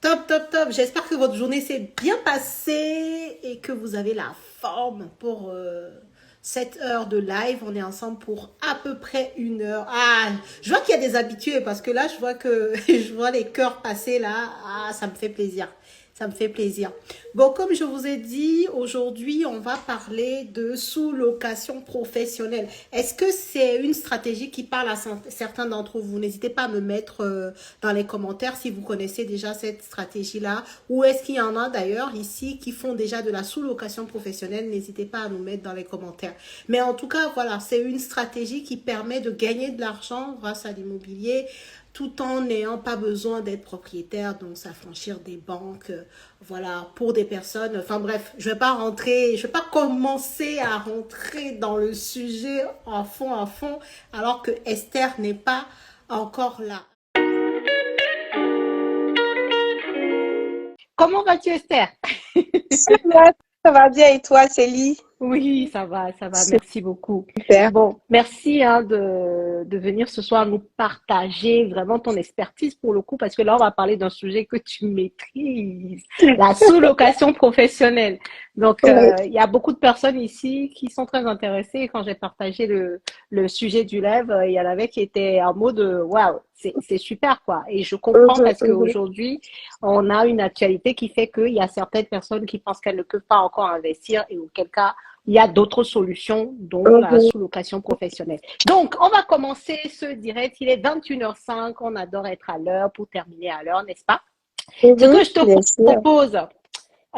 Top, top, top. J'espère que votre journée s'est bien passée et que vous avez la forme pour cette heure de live. On est ensemble pour à peu près une heure. Ah, je vois qu'il y a des habitués parce que là, je vois que je vois les cœurs passer là. Ah, ça me fait plaisir. Ça me fait plaisir. Bon, comme je vous ai dit, aujourd'hui, on va parler de sous-location professionnelle. Est-ce que c'est une stratégie qui parle à certains d'entre vous? N'hésitez pas à me mettre dans les commentaires si vous connaissez déjà cette stratégie-là. Ou est-ce qu'il y en a d'ailleurs ici qui font déjà de la sous-location professionnelle? N'hésitez pas à nous mettre dans les commentaires. Mais en tout cas, voilà, c'est une stratégie qui permet de gagner de l'argent grâce à l'immobilier tout en n'ayant pas besoin d'être propriétaire, donc s'affranchir des banques, voilà, pour des personnes. Enfin bref, je vais pas commencer à rentrer dans le sujet à fond, alors que Esther n'est pas encore là. Comment vas-tu, Esther? Ça va bien et toi, Célie? Oui, ça va, merci beaucoup. Super. Bon, merci hein, de venir ce soir nous partager vraiment ton expertise pour le coup, parce que là, on va parler d'un sujet que tu maîtrises, la sous-location professionnelle. Donc, Oui, il y a beaucoup de personnes ici qui sont très intéressées. Et quand j'ai partagé le sujet du live, il y en avait qui étaient en mode waouh, c'est super quoi. Et je comprends mhm, parce mhm. qu'aujourd'hui, on a une actualité qui fait qu'il y a certaines personnes qui pensent qu'elles ne peuvent pas encore investir et auquel cas, il y a d'autres solutions, dont la Mhm. sous-location professionnelle. Donc, on va commencer ce direct. Il est 21h05. On adore être à l'heure pour terminer à l'heure, n'est-ce pas? Ce que je te Bien sûr. propose,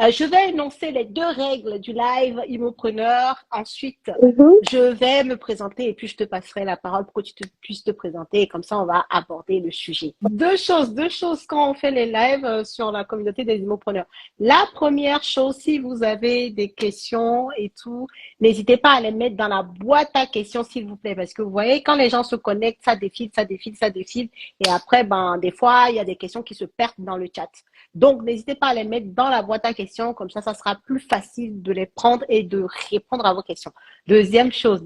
je vais énoncer les deux règles du live Immopreneur. Ensuite, Mhm. je vais me présenter et puis je te passerai la parole pour que puisses te présenter. Et comme ça, on va aborder le sujet. Deux choses quand on fait les lives sur la communauté des Immopreneurs. La première chose, si vous avez des questions et tout, n'hésitez pas à les mettre dans la boîte à questions, s'il vous plaît. Parce que vous voyez, quand les gens se connectent, ça défile, ça défile, ça défile. Et après, ben, des fois, il y a des questions qui se perdent dans le chat. Donc, n'hésitez pas à les mettre dans la boîte à questions, comme ça sera plus facile de les prendre et de répondre à vos questions. Deuxième chose,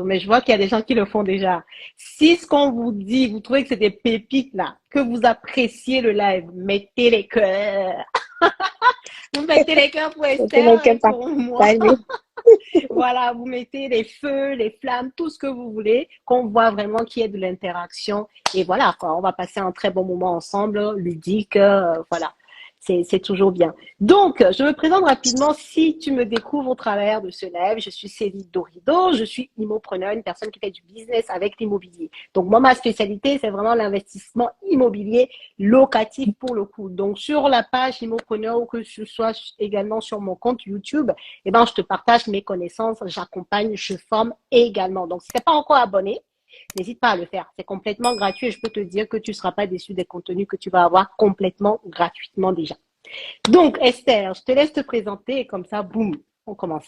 mais je vois qu'il y a des gens qui le font déjà. Si ce qu'on vous dit, vous trouvez que c'est des pépites là, que vous appréciez le live, mettez les cœurs. Vous mettez les cœurs pour Je Esther n'ai que et pour moi. partager. Voilà, vous mettez les feux, les flammes, tout ce que vous voulez, qu'on voit vraiment qu'il y ait de l'interaction. Et voilà, quoi, on va passer un très bon moment ensemble, ludique, voilà. C'est toujours bien. Donc, je me présente rapidement. Si tu me découvres au travers de ce live, je suis Céline Dorido, je suis immopreneur, une personne qui fait du business avec l'immobilier. Donc, moi, ma spécialité, c'est vraiment l'investissement immobilier locatif pour le coup. Donc, sur la page immopreneur ou que ce soit également sur mon compte YouTube, eh ben, je te partage mes connaissances, j'accompagne, je forme également. Donc, si tu n'es pas encore abonné, n'hésite pas à le faire. C'est complètement gratuit et je peux te dire que tu ne seras pas déçu des contenus que tu vas avoir complètement gratuitement déjà. Donc, Esther, je te laisse te présenter et comme ça, boum, on commence.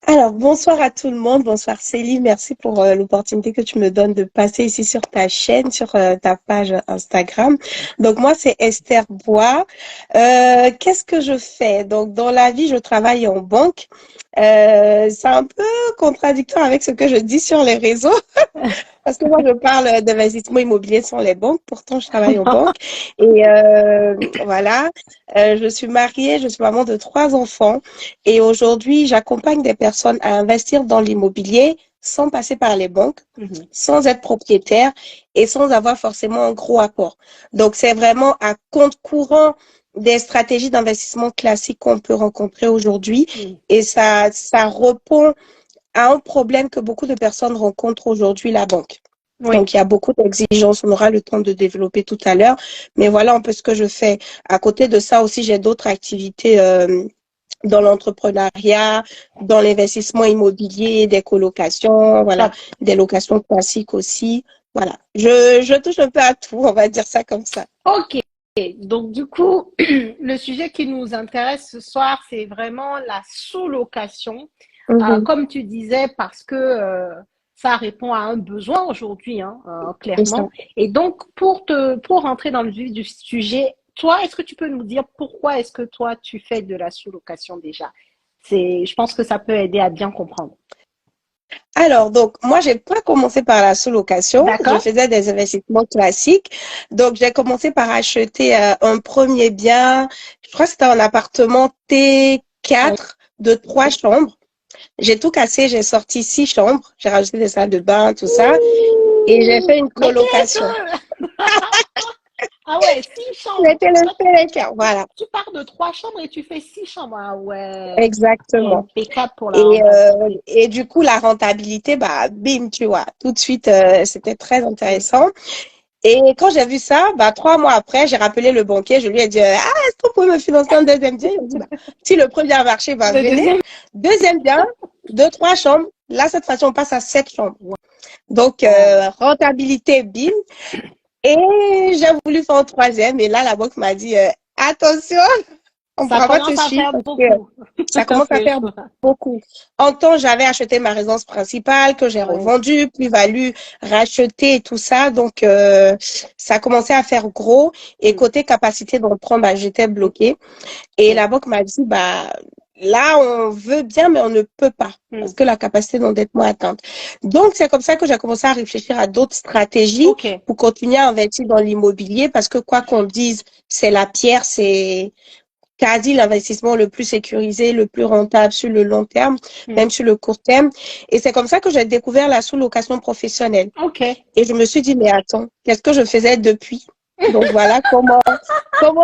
Alors, bonsoir à tout le monde. Bonsoir Célie. Merci pour l'opportunité que tu me donnes de passer ici sur ta chaîne, sur ta page Instagram. Donc, moi, c'est Esther Bois. Qu'est-ce que je fais? Donc, dans la vie, je travaille en banque. C'est un peu contradictoire avec ce que je dis sur les réseaux. Parce que moi, je parle d'investissement immobilier sur les banques. Pourtant, je travaille en banque. Et voilà, je suis mariée, je suis maman de 3 enfants. Et aujourd'hui, j'accompagne des personnes à investir dans l'immobilier sans passer par les banques, Mhm. sans être propriétaire et sans avoir forcément un gros apport. Donc, c'est vraiment à compte courant des stratégies d'investissement classiques qu'on peut rencontrer aujourd'hui. Mhm. Et ça répond à un problème que beaucoup de personnes rencontrent aujourd'hui, la banque. Oui. Donc, il y a beaucoup d'exigences. On aura le temps de développer tout à l'heure. Mais voilà un peu ce que je fais. À côté de ça aussi, j'ai d'autres activités dans l'entrepreneuriat, dans l'investissement immobilier, des colocations, voilà, Top. des locations classiques aussi. Voilà. Je touche un peu à tout, on va dire ça comme ça. Ok. Donc, du coup, le sujet qui nous intéresse ce soir, c'est vraiment la sous-location. Mhm, Comme tu disais, parce que ça répond à un besoin aujourd'hui, hein, c'est ça. clairement. Et donc, pour rentrer dans le vif du sujet, toi, est-ce que tu peux nous dire pourquoi est-ce que toi, tu fais de la sous-location déjà? Je pense que ça peut aider à bien comprendre. Alors, donc, moi, j'ai pas commencé par la sous-location. Je D'accord? faisais des investissements classiques. Donc, j'ai commencé par acheter un premier bien. Je crois que c'était un appartement Oui. T4 de 3 chambres. J'ai tout cassé. J'ai sorti 6 chambres. J'ai rajouté des salles de bain, tout ça. Et j'ai Ouh! fait une Mais qui est colocation. ce? Ah ouais, 6 chambres. C'était le Toi, fait de faire. Voilà. tu pars de 3 chambres et tu fais 6 chambres. Ah ouais. Exactement. Impeccable pour la Et, rentabilité. et du coup, la rentabilité, bah, bim, tu vois, tout de suite, c'était très Mm. intéressant. Et quand j'ai vu ça, bah, 3 mois après, j'ai rappelé le banquier. Je lui ai dit, ah, est-ce qu'on peut me financer un deuxième bien? Il me dit, bah, si le premier a marché, bah, Le venez. deuxième. Deuxième bien, 2, 3 chambres. Là, cette fois-ci, on passe à 7 chambres. Donc, Wow. rentabilité, bim. Et j'ai voulu faire un troisième. Et là, la banque m'a dit, attention, on ne Ça pourra pas te commence à suivre faire parce que beaucoup. ça commence à C'est faire chaud. beaucoup. En temps, j'avais acheté ma résidence principale que j'ai Ouais. revendue, plus-value, racheté et tout ça. Donc, ça commençait à faire gros. Et Mm. côté capacité d'emprunt, bah, j'étais bloquée. Et Oui. la banque m'a dit, bah, là, on veut bien, mais on ne peut pas Mm. parce que la capacité d'endettement est atteinte. Donc, c'est comme ça que j'ai commencé à réfléchir à d'autres stratégies Ok. pour continuer à investir dans l'immobilier parce que quoi qu'on dise, c'est la pierre, c'est quasi l'investissement le plus sécurisé, le plus rentable sur le long terme, Mm. même sur le court terme. Et c'est comme ça que j'ai découvert la sous-location professionnelle. Ok. Et je me suis dit, mais attends, qu'est-ce que je faisais depuis? Donc voilà comment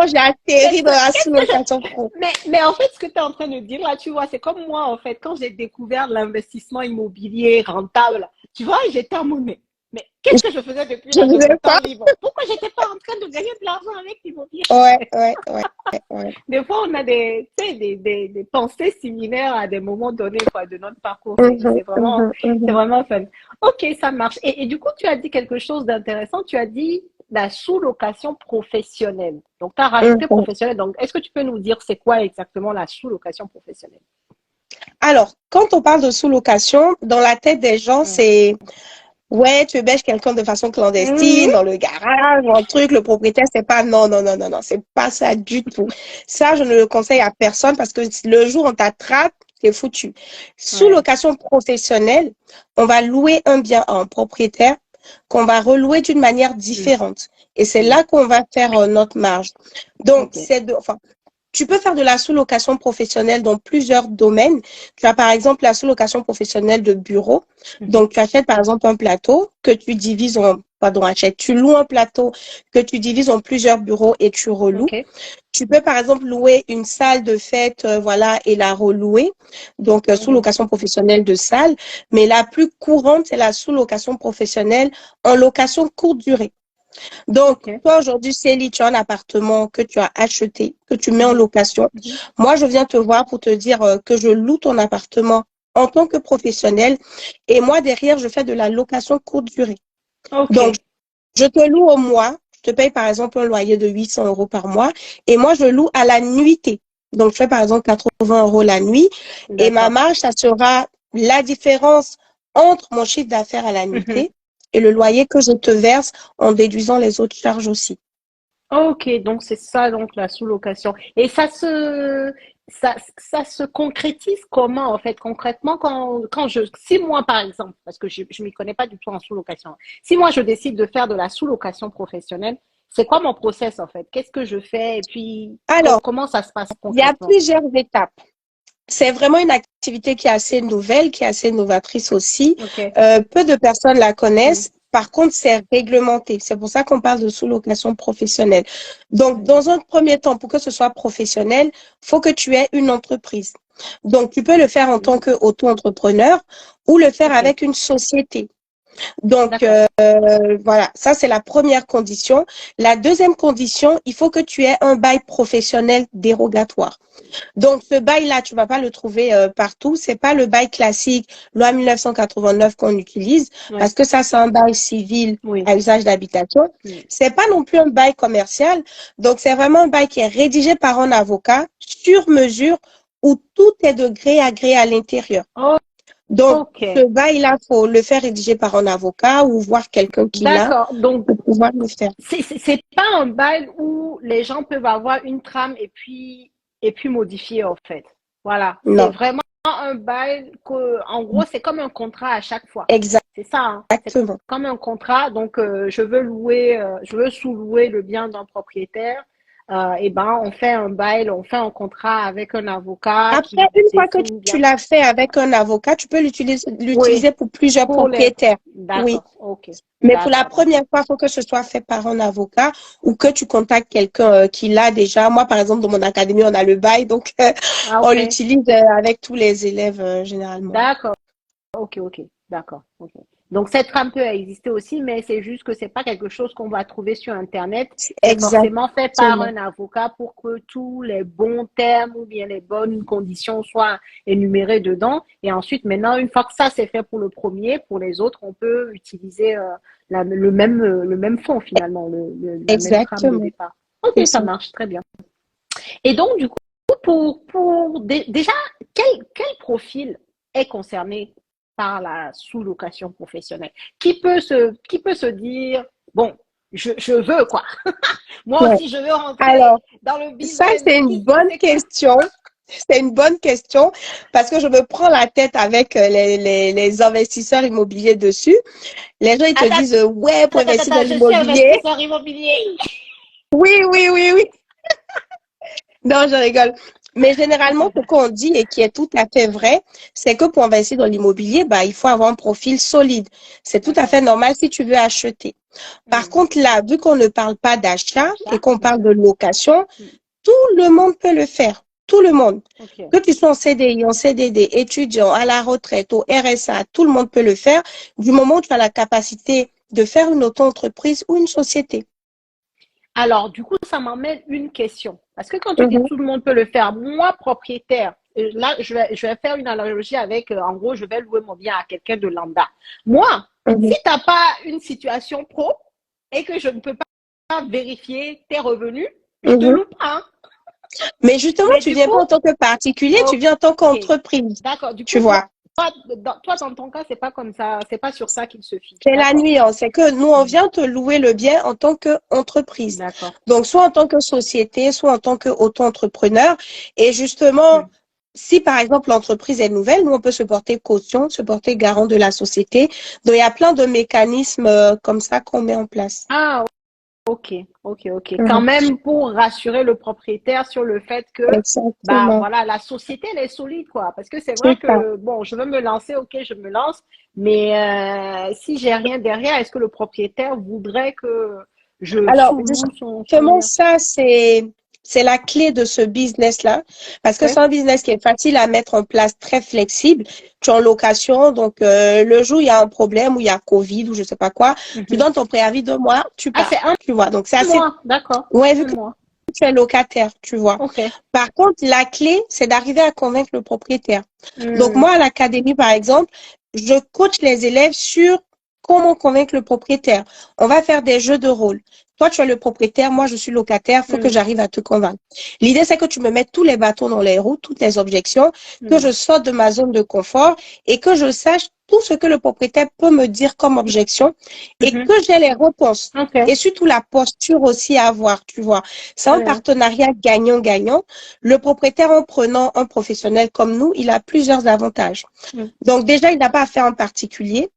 j'ai atterri dans la Qu'est-ce que je... sous-location pro. Mais en fait, ce que tu es en train de dire là, tu vois, c'est comme moi, en fait, quand j'ai découvert l'investissement immobilier rentable, tu vois, j'étais en mode, mais qu'est-ce que je faisais depuis Je là de ne mon sais temps pas. libre? Pourquoi j'étais pas en train de gagner de l'argent avec l'immobilier? Ouais. Des fois, on a tu sais, des pensées similaires à des moments donnés quoi, de notre parcours. Mhm, mhm, C'est mhm, vraiment fun. Ok, ça marche. Et du coup, tu as dit quelque chose d'intéressant. Tu as dit la sous-location professionnelle. Donc, tu as rajouté mhm. professionnelle. Donc, est-ce que tu peux nous dire c'est quoi exactement la sous-location professionnelle? Alors, quand on parle de sous-location, dans la tête des gens, Mm. c'est ouais, tu héberges quelqu'un de façon clandestine Mhm. dans le garage ou un truc, le propriétaire, c'est pas, non, c'est pas ça du tout. Ça, je ne le conseille à personne parce que si le jour où on t'attrape, c'est foutu. Sous Ouais. location professionnelle, on va louer un bien à un propriétaire qu'on va relouer d'une manière Mm. différente. Et c'est Mm. là qu'on va faire notre marge. Donc, Ok. enfin, tu peux faire de la sous-location professionnelle dans plusieurs domaines. Tu as par exemple la sous-location professionnelle de bureau. Mhm. Donc, tu achètes par exemple un plateau que tu divises tu loues un plateau que tu divises en plusieurs bureaux et tu reloues. Ok. Tu peux par exemple louer une salle de fête, voilà, et la relouer. Donc, Mhm. sous-location professionnelle de salle. Mais la plus courante, c'est la sous-location professionnelle en location courte durée. Donc, Ok. toi, aujourd'hui, Célie, tu as un appartement que tu as acheté, que tu mets en Mhm. location. Mhm. Moi, je viens te voir pour te dire que je loue ton appartement en tant que professionnel. Et moi, derrière, je fais de la location courte durée. Ok. Donc, je te loue au mois. Je te paye, par exemple, un loyer de 800 euros par mois. Et moi, je loue à la nuitée. Donc, je fais, par exemple, 80 euros la nuit. Et ma D'accord. marge, ça sera la différence entre mon chiffre d'affaires à la Mhm. nuitée et le loyer que je te verse en déduisant les autres charges aussi. Ok, donc c'est ça donc la sous-location. Et ça se concrétise comment en fait concrètement si moi par exemple, parce que je m'y connais pas du tout en sous-location, si moi je décide de faire de la sous-location professionnelle, c'est quoi mon process en fait? Qu'est-ce que je fais et puis Alors, comment ça se passe il y a concrètement? plusieurs étapes. C'est vraiment une activité qui est assez nouvelle, qui est assez novatrice aussi. Ok. Peu de personnes la Mm. connaissent. Par contre, c'est réglementé. C'est pour ça qu'on parle de sous-location professionnelle. Donc, Mm. dans un premier temps, pour que ce soit professionnel, faut que tu aies une entreprise. Donc, tu peux le faire en tant Mm. qu'auto-entrepreneur ou le faire Ok, avec une société. Donc, d'accord. voilà, ça c'est la première condition. La deuxième condition, il faut que tu aies un bail professionnel dérogatoire. Donc, ce bail-là, tu vas pas le trouver partout. C'est pas le bail classique, loi 1989 qu'on utilise, Ouais. parce que ça, c'est un bail civil Oui. à usage d'habitation. Mm. C'est pas non plus un bail commercial. Donc, c'est vraiment un bail qui est rédigé par un avocat sur mesure où tout est de gré à gré à l'intérieur. Oh, Donc, ok. ce bail-là, faut le faire rédiger par un avocat ou voir quelqu'un qui l'a D'accord. Donc pour pouvoir le faire. c'est pas un bail où les gens peuvent avoir une trame et puis modifier en fait. Voilà, c'est Non. vraiment un bail en gros, c'est comme un contrat à chaque fois. C'est ça, hein. C'est Exactement. comme un contrat. Donc, je veux sous-louer le bien d'un propriétaire. Et ben, on fait un bail, on fait un contrat avec un avocat qui Après, une fois que dessine tu bien. l'as fait avec un avocat, tu peux Oui, l'utiliser pour plusieurs pour les. propriétaires. Oui. D'accord, ok. Mais pour la D'accord, première fois, il faut que ce soit fait par un avocat ou que tu contactes quelqu'un qui l'a déjà. Moi, par exemple, dans mon académie, on a le bail, donc ah, on ok. l'utilise avec tous les élèves généralement. D'accord. Ok, ok, d'accord. Ok. Donc cette trame peut exister aussi, mais c'est juste que c'est pas quelque chose qu'on va trouver sur Internet. C'est forcément fait par Exactement. un avocat pour que tous les bons termes ou bien les bonnes conditions soient énumérés dedans. Et ensuite, maintenant, une fois que ça c'est fait pour le premier, pour les autres, on peut utiliser le même fond finalement, la même trame de Exactement. départ. Ok, C'est ça ça. marche très bien. Et donc, du coup, déjà, quel profil est concerné par la sous-location professionnelle? Qui peut se dire, bon, je veux quoi? Moi Ouais. aussi, je veux rentrer Alors, dans le ça, business. c'est une bonne C'est quoi? question. C'est une bonne question parce que je me prends la tête avec les investisseurs immobiliers dessus. Les gens, ils te Attends, disent, ouais, pour investir dans je suis l'immobilier. investisseur immobilier. Oui, oui, oui, oui. Non, je rigole. Mais généralement, ce qu'on dit et qui est tout à fait vrai, c'est que pour investir dans l'immobilier, bah, il faut avoir un profil solide. C'est tout à D'accord. fait normal si tu veux acheter. Par Hmm. contre, là, vu qu'on ne parle pas d'achat et D'achat? qu'on parle de location, Hmm. tout le monde peut le faire. Tout le monde. Ok. Que tu sois en CDI, en CDD, étudiant, à la retraite, au RSA, tout le monde peut le faire du moment où tu as la capacité de faire une auto-entreprise ou une société. Alors, du coup, ça m'emmène une question. Parce que quand tu dis Mhm, tout le monde peut le faire, moi, propriétaire, là, je vais faire une analogie avec, en gros, je vais louer mon bien à quelqu'un de lambda. Moi, mhm, si tu n'as pas une situation pro et que je ne peux pas vérifier tes revenus, je te mhm. loue pas, hein. Mais justement, Mais tu du viens coup, pas en tant que particulier, tu viens en tant ok, qu'entreprise. d'accord. Du Tu coup, vois, dans ton cas, c'est pas comme ça, c'est pas sur ça qu'il se fie. c'est la D'accord. nuance. C'est que nous, on Hmm. vient te louer le bien en tant qu'entreprise. D'accord. Donc, soit en tant que société, soit en tant qu'auto-entrepreneur. Et justement, Hmm. si par exemple l'entreprise est nouvelle, nous, on peut se porter caution, se porter garant de la société. Donc, il y a plein de mécanismes comme ça qu'on met en place. Ah, ok, ok, ok. Quand Mhm. même pour rassurer le propriétaire sur le fait que, bah Exactement. voilà, la société, elle est solide, quoi. Parce que c'est C'est vrai ça. que, bon, je veux me lancer, ok, je me lance, mais si j'ai rien derrière, est-ce que le propriétaire voudrait que je Alors, sous-loue son justement, bien? ça, c'est la clé de ce business-là, parce que c'est Ok. un business qui est facile à mettre en place, très flexible. Tu es en location, donc le jour où il y a un problème, où il y a Covid ou je sais pas quoi, tu Mhm. donnes ton préavis de mois, tu Ah, pars, c'est un tu vois. Donc, c'est assez, mois, d'accord. ouais, vu Un que mois. tu es locataire, tu vois. Ok. Par contre, la clé, c'est d'arriver à convaincre le propriétaire. Donc, Hmm. moi, à l'académie, par exemple, je coach les élèves sur comment convaincre le propriétaire. On va faire des jeux de rôle. Toi, tu es le propriétaire, moi, je suis locataire, faut que Hmm. j'arrive à te convaincre. L'idée, c'est que tu me mettes tous les bâtons dans les roues, toutes les objections, que Hmm. je sorte de ma zone de confort et que je sache tout ce que le propriétaire peut me dire comme objection et Mhm. que j'ai les réponses. Ok. Et surtout la posture aussi à avoir, tu vois. C'est Très un bien. partenariat gagnant-gagnant. Le propriétaire, en prenant un professionnel comme nous, il a plusieurs avantages. Hmm. Donc déjà, il n'a pas à faire en particulier.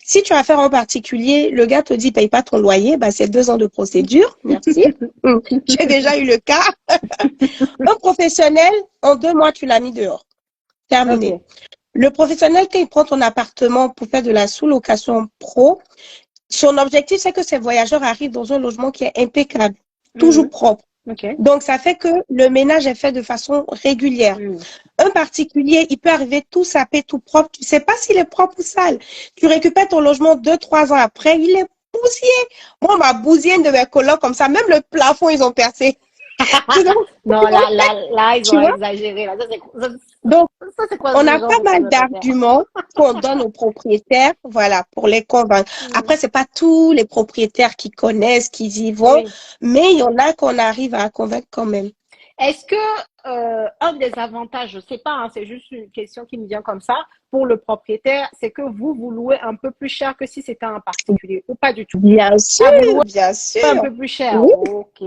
Si tu as affaire en particulier, le gars te dit paye pas ton loyer, bah c'est 2 ans de procédure. Merci. J'ai déjà eu le cas. Un professionnel, en 2 mois, tu l'as mis dehors. Terminé. Ok. Le professionnel, quand il prend ton appartement pour faire de la sous-location pro, son objectif, c'est que ces voyageurs arrivent dans un logement qui est impeccable, toujours Hmm. propre. Ok. Donc, ça fait que le ménage est fait de façon régulière. Hmm. Un particulier, il peut arriver tout sapé, tout propre. Tu sais pas s'il est propre ou sale. Tu récupères ton logement 2, 3 ans après, il est bousillé. Moi, on m'a bousillé une de mes colocs comme ça. Même le plafond, ils ont percé. Non, là, ils Tu ont vois? exagéré. Là. Donc, Ça, c'est quoi on ce a genre pas de mal célibataire? d'arguments qu'on donne aux propriétaires, voilà, pour les convaincre. Hmm. Après, c'est pas tous les propriétaires qui connaissent, qui y vont, Oui. mais il y en a qu'on arrive à convaincre quand même. Est-ce que un des avantages, je sais pas, hein, c'est juste une question qui me vient comme ça, pour le propriétaire, c'est que vous louez un peu plus cher que si c'était un particulier ou pas du tout? Bien Ah, vous louez sûr, bien un sûr. peu plus cher. Oui. Ok.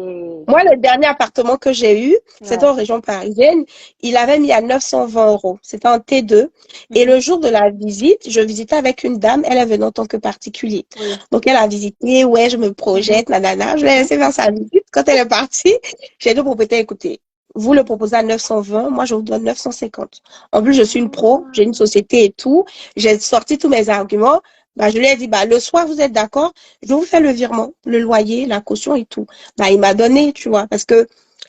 Moi, le dernier appartement que j'ai eu, c'était Ouais. en région parisienne, il avait mis à 920 euros. C'était un T2. Et Mhm. le jour de la visite, je visitais avec une dame, elle est venue en tant que particulier. Oui. Donc, elle a visité, ouais, je me Mhm. projette, nanana. Je l'ai Mhm. laissé faire sa visite. Quand elle est partie, j'ai dit au propriétaire, écoutez, vous le proposez à 920, moi, je vous donne 950. En plus, je suis une pro, j'ai une Ah. société et tout. J'ai sorti tous mes arguments. Bah, je lui ai dit, bah, le soir, vous êtes d'accord? Je vous fais le virement, le loyer, la caution et tout. Bah, il m'a donné, tu vois, parce que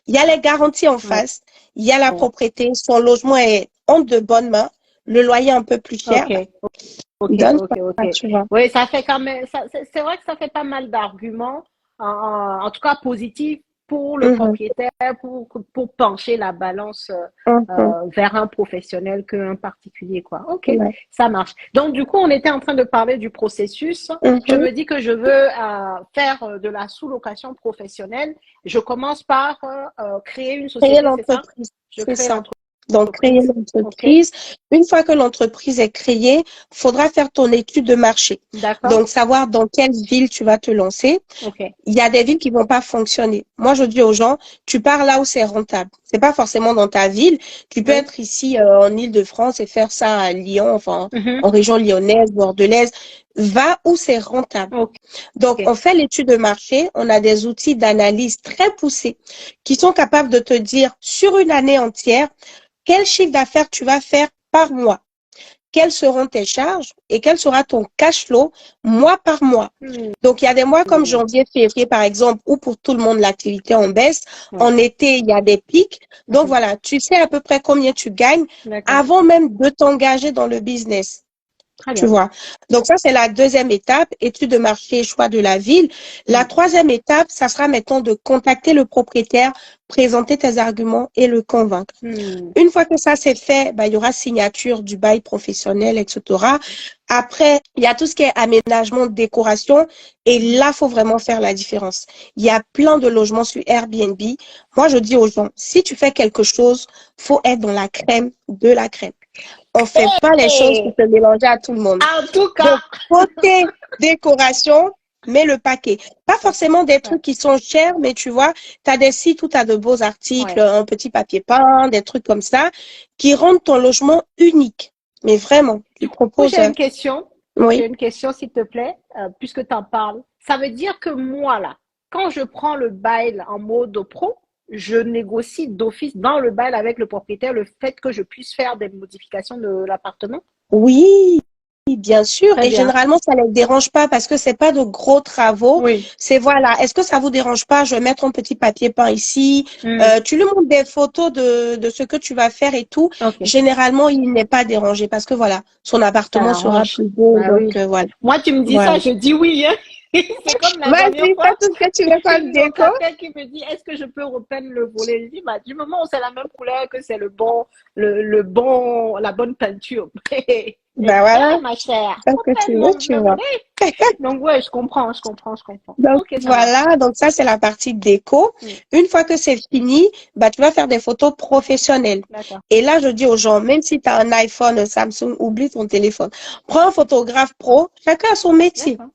il y a les garanties en Ouais. face, il y a la Ouais. propriété, son logement est en de bonnes mains, le loyer un peu plus cher, Ok. bah, Ok, donne ok, ok. ça, tu vois. Oui, ça fait quand même, c'est vrai que ça fait pas mal d'arguments, en tout cas positifs pour le Mhm, propriétaire, pour pencher la balance mhm, vers un professionnel qu'un particulier, quoi. Ok, ouais, ça marche. Donc, du coup, on était en train de parler du processus. Je mhm. me dis que je veux faire de la sous-location professionnelle. Je commence par créer une Créer société, c'est ça? l'entreprise, Je c'est crée ça. Donc, créer l'entreprise. Ok, l'entreprise. Une fois que l'entreprise est créée, faudra faire ton étude de marché. d'accord. Donc, savoir dans quelle ville tu vas te lancer. Ok. Il y a des villes qui vont pas fonctionner. Moi, je dis aux gens, tu pars là où c'est rentable. C'est pas forcément dans ta ville. Tu peux Oui. être ici en Île-de-France et faire ça à Lyon, enfin Mhm. en région lyonnaise, bordelaise. Va où c'est rentable. Ok. Donc, on fait l'étude de marché. On a des outils d'analyse très poussés qui sont capables de te dire sur une année entière quel chiffre d'affaires tu vas faire par mois, quelles seront tes charges et quel sera ton cash flow mois par mois. Hmm. Donc, il y a des mois comme janvier, février, par exemple, où pour tout le monde, l'activité en baisse. Ouais. En été, il y a des pics. Donc, Mhm. voilà, tu sais à peu près combien tu gagnes D'accord. avant même de t'engager dans le business. Très Tu bien. vois. Donc ça, c'est la deuxième étape, étude de marché, choix de la ville. La Hmm. troisième étape, ça sera maintenant de contacter le propriétaire, présenter tes arguments et le convaincre. Hmm. Une fois que ça c'est fait, bah, il y aura signature du bail professionnel, etc. Après, il y a tout ce qui est aménagement, décoration. Et là, faut vraiment faire la différence. Il y a plein de logements sur Airbnb. Moi, je dis aux gens, si tu fais quelque chose, faut être dans la crème de la crème. On fait pas les choses pour Et se mélanger à tout le monde. en tout cas, Donc, côté décoration, mets le paquet. Pas forcément des ouais, trucs qui sont chers, mais tu vois, tu as des sites où tu as de beaux articles, ouais. un petit papier peint, des trucs comme ça, qui rendent ton logement unique. Mais vraiment, tu Du coup, proposes. j'ai une question. J'ai Oui, une question, s'il te plaît, puisque tu en parles. Ça veut dire que moi, là, quand je prends le bail en mode pro, je négocie d'office dans le bail avec le propriétaire le fait que je puisse faire des modifications de l'appartement. oui, bien sûr. Très Et bien. généralement, ça ne les dérange pas parce que c'est pas de gros travaux. Oui. C'est voilà, est-ce que ça vous dérange pas? Je vais mettre un petit papier peint ici. Hmm. Tu lui montres des photos de ce que tu vas faire et tout. Ok. Généralement, il n'est pas dérangé parce que voilà, son Ça appartement sera l'arrange. plus beau. Bah Donc oui. voilà, Moi, tu me dis voilà. ça, je dis oui, hein. C'est comme la dernière Vas-y, fois, fais tout ce que tu veux comme une déco. locataire qui me dit, est-ce que je peux repeindre le volet? Je dis, bah, du moment où c'est la même couleur, que c'est le bon, la bonne peinture. Ben voilà, Ma chère, fais ce que repeindre tu veux, tu le vois. volet. Donc, ouais, je comprends, je comprends, je comprends. Donc Ok, ça marche. voilà, donc ça c'est la partie déco. Hmm. Une fois que c'est fini, bah tu vas faire des photos professionnelles. D'accord, Et là, je dis aux gens, même si tu as un iPhone, un Samsung, oublie ton téléphone. Prends un photographe pro, chacun a son métier. d'accord.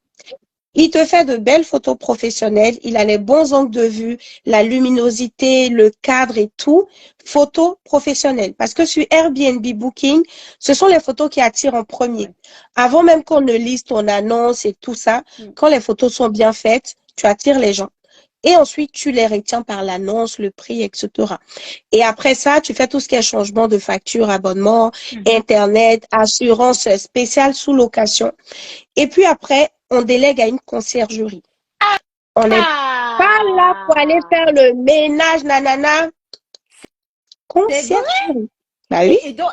Il te fait de belles photos professionnelles, il a les bons angles de vue, la luminosité, le cadre et tout. Photos professionnelles. Parce que sur Airbnb Booking, ce sont les photos qui attirent en premier. Ouais. Avant même qu'on ne lise ton annonce et tout ça, Hmm. quand les photos sont bien faites, tu attires les gens. Et ensuite, tu les retiens par l'annonce, le prix, etc. Et après ça, tu fais tout ce qui est changement de facture, abonnement, Mhm. Internet, assurance spéciale sous location. Et puis après, on délègue à une conciergerie. On n'est pas là pour aller Ah! faire le ménage, nanana. C'est vrai? Conciergerie. Bah oui, Et donc,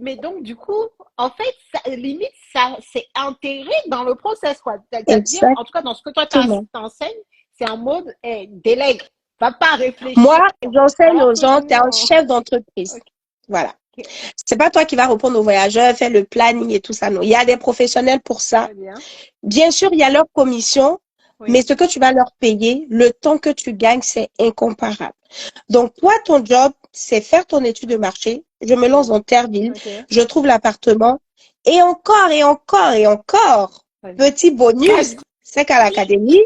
mais donc, du coup, en fait, limite, ça, c'est intégré dans le process, quoi. C'est-à-dire, en tout cas, dans ce que toi, exactement. t'enseignes, c'est en mode, délègue. Va pas Moi, réfléchir. j'enseigne Alors aux que gens, tu es nous, un chef d'entreprise. ok. Voilà. C'est pas toi qui vas répondre aux voyageurs, faire le planning et tout ça. Non, il y a des professionnels pour ça. Très bien. Bien sûr, il y a leur commission. mais Oui. ce que tu vas leur payer, le temps que tu gagnes, c'est incomparable. Donc, toi, ton job, c'est faire ton étude de marché. Je me lance Ok. dans Terreville, Ok. je trouve l'appartement, et encore, et encore, et encore. Vas-y. Petit bonus, Vas-y. c'est qu'à l'académie,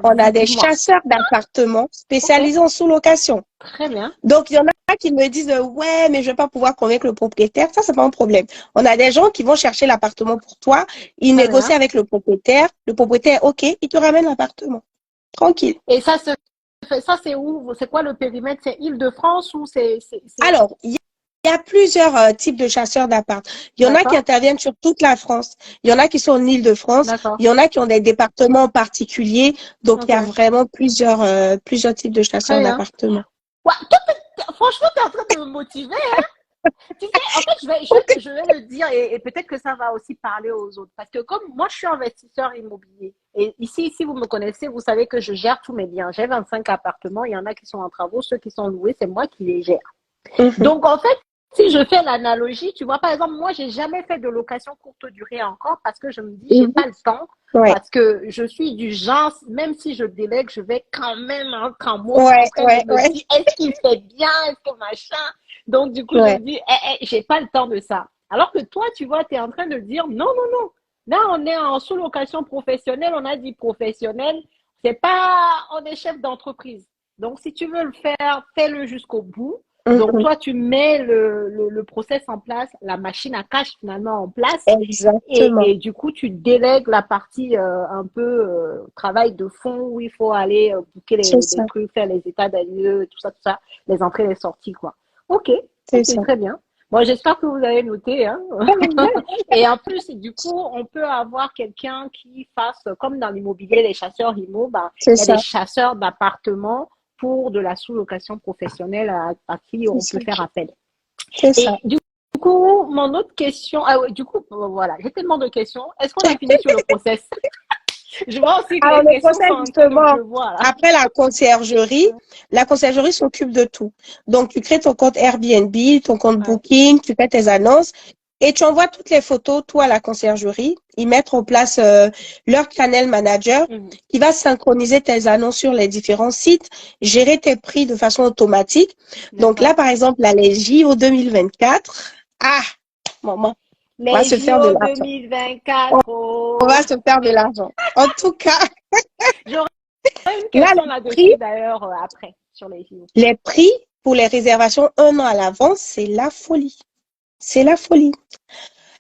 on Vas-y, a des dis-moi. chasseurs d'appartements Ok. spécialisés en sous-location. Très bien. Donc, il y en a qui me disent, ouais, mais je vais pas pouvoir convaincre le propriétaire. Ça, c'est pas un problème. On a des gens qui vont chercher l'appartement pour toi. Ils Très négocient bien. avec le propriétaire. Le propriétaire, OK, il te ramène l'appartement. Tranquille. Et ça c'est où? C'est quoi le périmètre? C'est Île-de-France ou c'est... Alors, il y a plusieurs types de chasseurs d'appart. Il y en a qui D'accord. interviennent sur toute la France. Il y en a qui sont en Île-de-France. D'accord. Il y en a qui ont des départements particuliers. Donc, il y a Ok. vraiment plusieurs types de Très chasseurs bien. d'appartements. Ouais, toi, franchement, tu es en train de me motiver. Tu sais, en fait, je vais le dire et peut-être que ça va aussi parler aux autres. Parce que comme moi, je suis investisseur immobilier. Et ici, si vous me connaissez, vous savez que je gère tous mes biens. J'ai 25 appartements. Il y en a qui sont en travaux. Ceux qui sont loués, c'est moi qui les gère. Mhm. Donc, en fait, si je fais l'analogie, tu vois, par exemple, moi, j'ai jamais fait de location courte durée encore parce que je me dis, j'ai Mhm. pas le temps. Ouais, Parce que je suis du genre, même si je délègue, je vais quand même être en mode ouais, en train de ouais, me ouais, dire, est-ce qu'il fait bien, est-ce que machin. Donc, du coup, je me ouais. dis, j'ai pas le temps de ça. Alors que toi, tu vois, tu es en train de dire, non, non, non. Là, on est en sous-location professionnelle, on a dit professionnel. C'est pas, on est chef d'entreprise. Donc, si tu veux le faire, fais-le jusqu'au bout. Donc, Mhm. toi, tu mets le process en place, la machine à cash finalement en place. Exactement. Et du coup, tu délègues la partie un peu travail de fond où il faut aller booker C'est les ça, trucs, faire les états d'alieu, tout ça, les entrées et les sorties, quoi. Ok, c'est ok, ça. très bien. Bon, j'espère que vous avez noté, hein. Et en plus, du coup, on peut avoir quelqu'un qui fasse, comme dans l'immobilier, les chasseurs IMO, bah, C'est il y a des ça, chasseurs d'appartements pour de la sous-location professionnelle à qui c'est on ça, peut faire appel. c'est Et ça. du coup, mon autre question, ah ouais, du coup, voilà, j'ai tellement de questions. Est-ce qu'on a fini sur le process? Je vois aussi que Alors, les le questions procès, sont en train de justement, pleuvoir là. après la conciergerie s'occupe de tout. Donc, tu crées ton compte Airbnb, ton compte Ouais. Booking, tu fais tes annonces et tu envoies toutes les photos, toi, à la conciergerie. Ils mettent en place leur channel manager Mhm. qui va synchroniser tes annonces sur les différents sites, gérer tes prix de façon automatique. Donc là, D'accord. par exemple, là, les JO 2024, ah, maman, on va Les se faire de JO l'argent. 2024. On Oh. va se faire de l'argent. En tout cas, J'aurais une là, question les prix, là-dessus d'ailleurs après, sur les JO. les prix pour les réservations un an à l'avance, c'est la folie. C'est la folie.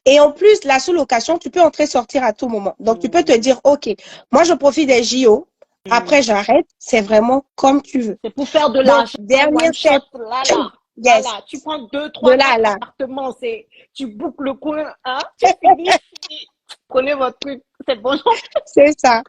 Et en plus, la sous-location, tu peux entrer, sortir à tout moment. Donc, tu peux te Mhm. dire, OK, moi, je profite des JO. Mhm. Après, j'arrête. C'est vraiment comme tu veux. C'est pour faire de Donc, l'argent dernière one step. shot, là, là. Là, Yes. là. Tu prends deux, De trois, là à quatre là. appartements, tu boucles le coin, hein, tu finis, fini. Prenez votre truc, c'est bon. C'est ça.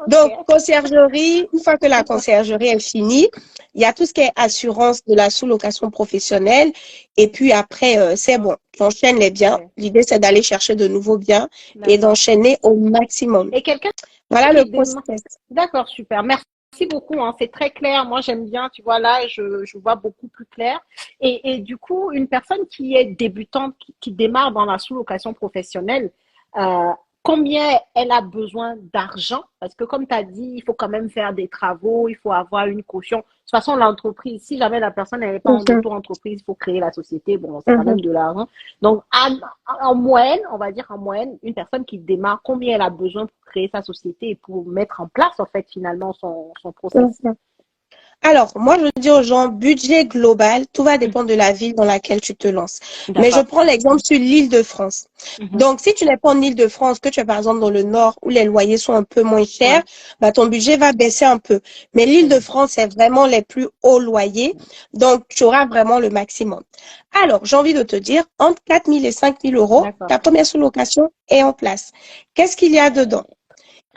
Donc, Ok. conciergerie, une fois que la conciergerie est finie, il y a tout ce qui est assurance de la sous-location professionnelle. Et puis après, c'est bon. Tu enchaînes les biens. Ok. L'idée, c'est d'aller chercher de nouveaux biens et D'accord. d'enchaîner au maximum. Et quelqu'un Voilà le qui demande. process. D'accord, super. Merci beaucoup, hein, c'est très clair. Moi, j'aime bien, tu vois, là, je vois beaucoup plus clair. Et du coup, une personne qui est débutante, qui démarre dans la sous-location professionnelle, euh, combien elle a besoin d'argent? Parce que comme tu as dit, il faut quand même faire des travaux, il faut avoir une caution. De toute façon, l'entreprise, si jamais la personne n'est pas en Mhm, auto-entreprise, il faut créer la société. Bon, c'est quand mhm. même de l'argent. Donc, en moyenne, on va dire en moyenne, une personne qui démarre, combien elle a besoin pour créer sa société et pour mettre en place, en fait, finalement, son process. Mhm. Alors, moi, je dis aux gens, budget global, tout va dépendre de la ville dans laquelle tu te lances. Mais je D'accord. prends l'exemple sur l'Île-de-France. Mhm. Donc, si tu n'es pas en Île-de-France, que tu es par exemple dans le nord où les loyers sont un peu moins chers, Ouais, bah, ton budget va baisser un peu. Mais très bien. l'Île-de-France, c'est vraiment les plus hauts loyers. Donc, tu auras vraiment le maximum. Alors, j'ai envie de te dire, entre 4 000 et 5 000 euros, D'accord. ta première sous-location est en place. Qu'est-ce qu'il y a dedans?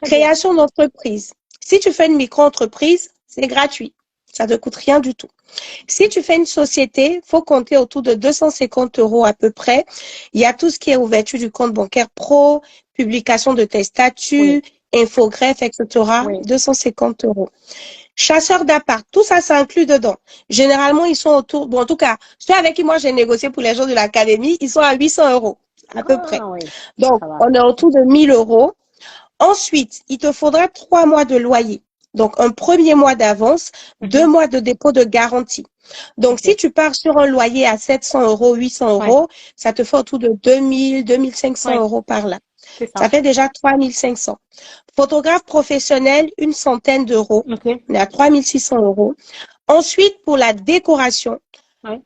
Très bien. Création d'entreprise. Si tu fais une micro-entreprise, c'est gratuit. Ça ne te coûte rien du tout. Si tu fais une société, faut compter autour de 250 euros à peu près. Il y a tout ce qui est ouverture du compte bancaire pro, publication de tes Oui, statuts, infogreffe, etc. oui. 250 euros. Chasseurs d'appart, tout ça, ça inclut dedans. Généralement, ils sont autour, bon, en tout cas, ceux avec qui moi j'ai négocié pour les gens de l'académie, ils sont à 800 euros, à peu près. Ah oui, Donc, ça va. on est autour de 1000 euros. Ensuite, il te faudra 3 mois de loyer. Donc, un premier mois d'avance, 2 mois de dépôt de garantie. Donc, si tu pars sur un loyer à 700 euros, 800 euros, ça te fait autour de 2000, 2500 euros par là. Ça fait déjà 3500. Photographe professionnel, une centaine d'euros. On est à 3600 euros. Ensuite, pour la décoration,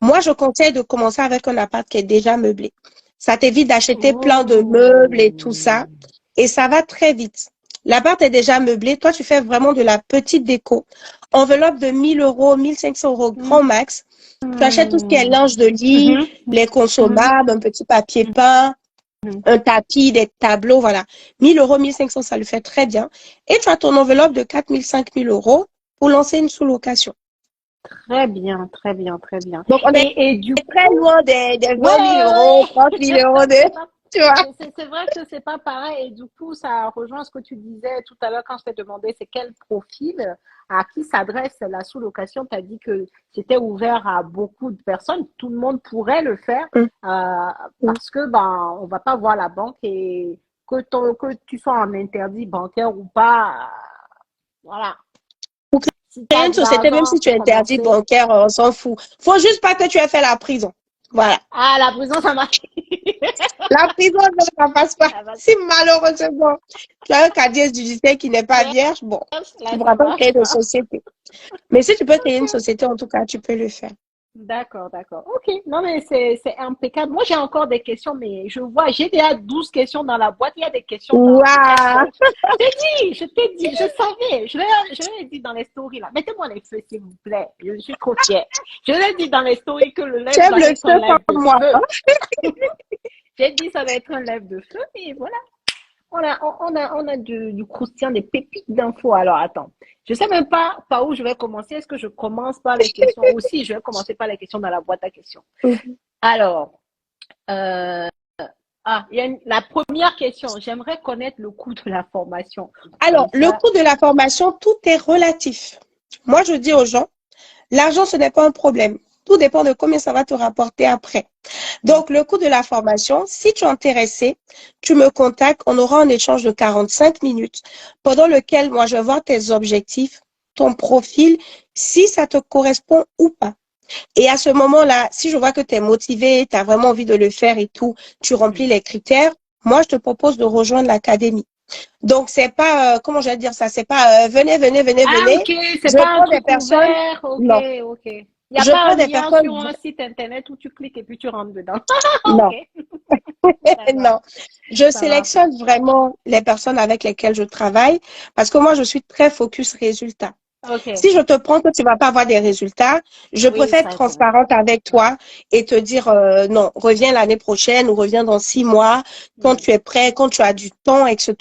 moi, je conseille de commencer avec un appart qui est déjà meublé. Ça t'évite d'acheter plein de meubles et tout ça. Et ça va très vite. L'appart est déjà meublé. Toi, tu fais vraiment de la petite déco. Enveloppe de 1000 euros, 1500 euros grand max. Tu achètes tout ce qui est linge de lit, les consommables, un petit papier peint, un tapis, des tableaux, voilà. 1000 euros, 1500, ça le fait très bien. Et tu as ton enveloppe de 4000, 5000 euros pour lancer une sous-location. Très bien, très bien, très bien. Donc, on est du très loin des 20 000 euros, 30 000 euros de... Tu vois. C'est vrai que c'est pas pareil et du coup ça rejoint ce que tu disais tout à l'heure quand je t'ai demandé c'est quel profil à qui s'adresse la sous-location. Tu as dit que c'était ouvert à beaucoup de personnes, tout le monde pourrait le faire parce que on va pas voir la banque et que tu sois en interdit bancaire ou pas, voilà. Si tu as une société, même si tu es interdit bancaire, on s'en fout. Faut juste pas que tu aies fait la prison. Voilà. Ah, la prison, ça marche. La prison, ça passe pas. Si malheureusement, tu as un casier judiciaire qui n'est pas vierge, bon, tu ne pourras pas créer de société. Mais si tu peux créer une société, en tout cas, tu peux le faire. D'accord, d'accord. Ok, non mais c'est impeccable. Moi, j'ai encore des questions, mais j'ai déjà 12 questions dans la boîte. Il y a des questions dans la je t'ai dit, je savais. Je l'ai dit dans les stories là. Mettez-moi les feux, s'il vous plaît. Je suis trop fière. Je l'ai dit dans les stories que le live va être un live de feu. J'ai dit ça va être un live de feu et voilà. On a du croustillant, des pépites d'infos. Alors, attends. Je sais même pas par où je vais commencer. Est-ce que je commence par les questions aussi? Je vais commencer par les questions dans la boîte à questions. Alors, la première question. J'aimerais connaître le coût de la formation. Alors, le coût de la formation, tout est relatif. Moi, je dis aux gens, l'argent, ce n'est pas un problème. Tout dépend de combien ça va te rapporter après. Donc, le coût de la formation, si tu es intéressé, tu me contactes, on aura un échange de 45 minutes pendant lequel moi, je vais voir tes objectifs, ton profil, si ça te correspond ou pas. Et à ce moment-là, si je vois que tu es motivé, tu as vraiment envie de le faire et tout, tu remplis les critères, moi, je te propose de rejoindre l'académie. Donc, c'est pas, comment je vais dire ça, c'est pas venez. Ok, c'est pas un truc ouvert. Ok, non. Ok. Il n'y a pas un lien sur un site internet où tu cliques et puis tu rentres dedans. Non. Non. Je sélectionne vraiment les personnes avec lesquelles je travaille parce que moi, je suis très focus résultat. Si je te prends que tu vas pas avoir des résultats, je préfère être transparente avec toi et te dire non, reviens l'année prochaine ou reviens dans 6 mois quand tu es prêt, quand tu as du temps, etc.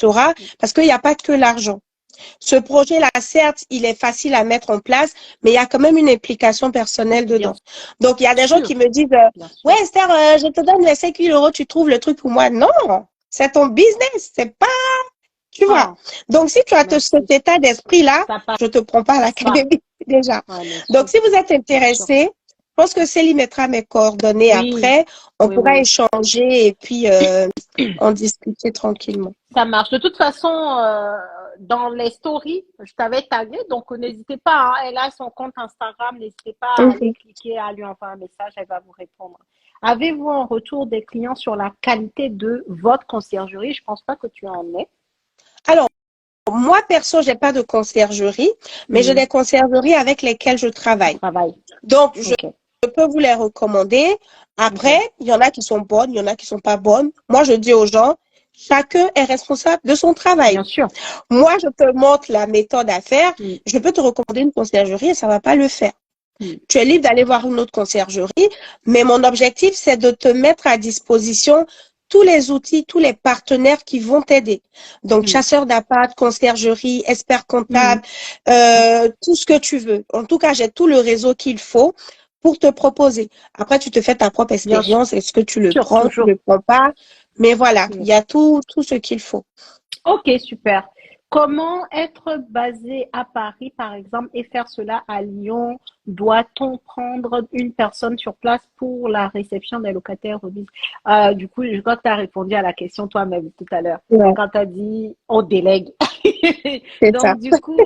Parce qu'il n'y a pas que l'argent. Ce projet-là, certes, il est facile à mettre en place, mais il y a quand même une implication personnelle dedans. Donc, il y a des gens qui me disent, ouais, Esther, je te donne les 5 000 euros, tu trouves le truc pour moi. Non, c'est ton business, c'est pas, tu vois. Donc, si tu as cet état d'esprit-là, je te prends pas à l'académie déjà. Donc, si vous êtes intéressé, je pense que Céline mettra mes coordonnées après. On pourra échanger et puis en discuter tranquillement. Ça marche. De toute façon, dans les stories, je t'avais tagué, donc n'hésitez pas. Elle a son compte Instagram, n'hésitez pas à aller cliquer, à lui envoyer un message, elle va vous répondre. Avez-vous un retour des clients sur la qualité de votre conciergerie? Je pense pas que tu en aies. Alors, moi, perso, j'ai pas de conciergerie, mais j'ai des conciergeries avec lesquelles je travaille. Donc, je peux vous les recommander. Après, il y en a qui sont bonnes, il y en a qui sont pas bonnes. Moi, je dis aux gens, chacun est responsable de son travail. Bien sûr. Moi, je te montre la méthode à faire. Je peux te recommander une conciergerie et ça va pas le faire. Tu es libre d'aller voir une autre conciergerie, mais mon objectif, c'est de te mettre à disposition tous les outils, tous les partenaires qui vont t'aider. Donc, chasseur d'appart, conciergerie, expert comptable, tout ce que tu veux. En tout cas, j'ai tout le réseau qu'il faut pour te proposer. Après, tu te fais ta propre expérience. Est-ce que tu le prends, tu le prends pas? Mais voilà, il y a tout ce qu'il faut. Ok, super. Comment être basé à Paris, par exemple, et faire cela à Lyon, doit-on prendre une personne sur place pour la réception des locataires remis? Du coup, je crois que tu as répondu à la question toi-même tout à l'heure, Ouais, quand tu as dit on délègue. c'est ça. Donc, du coup,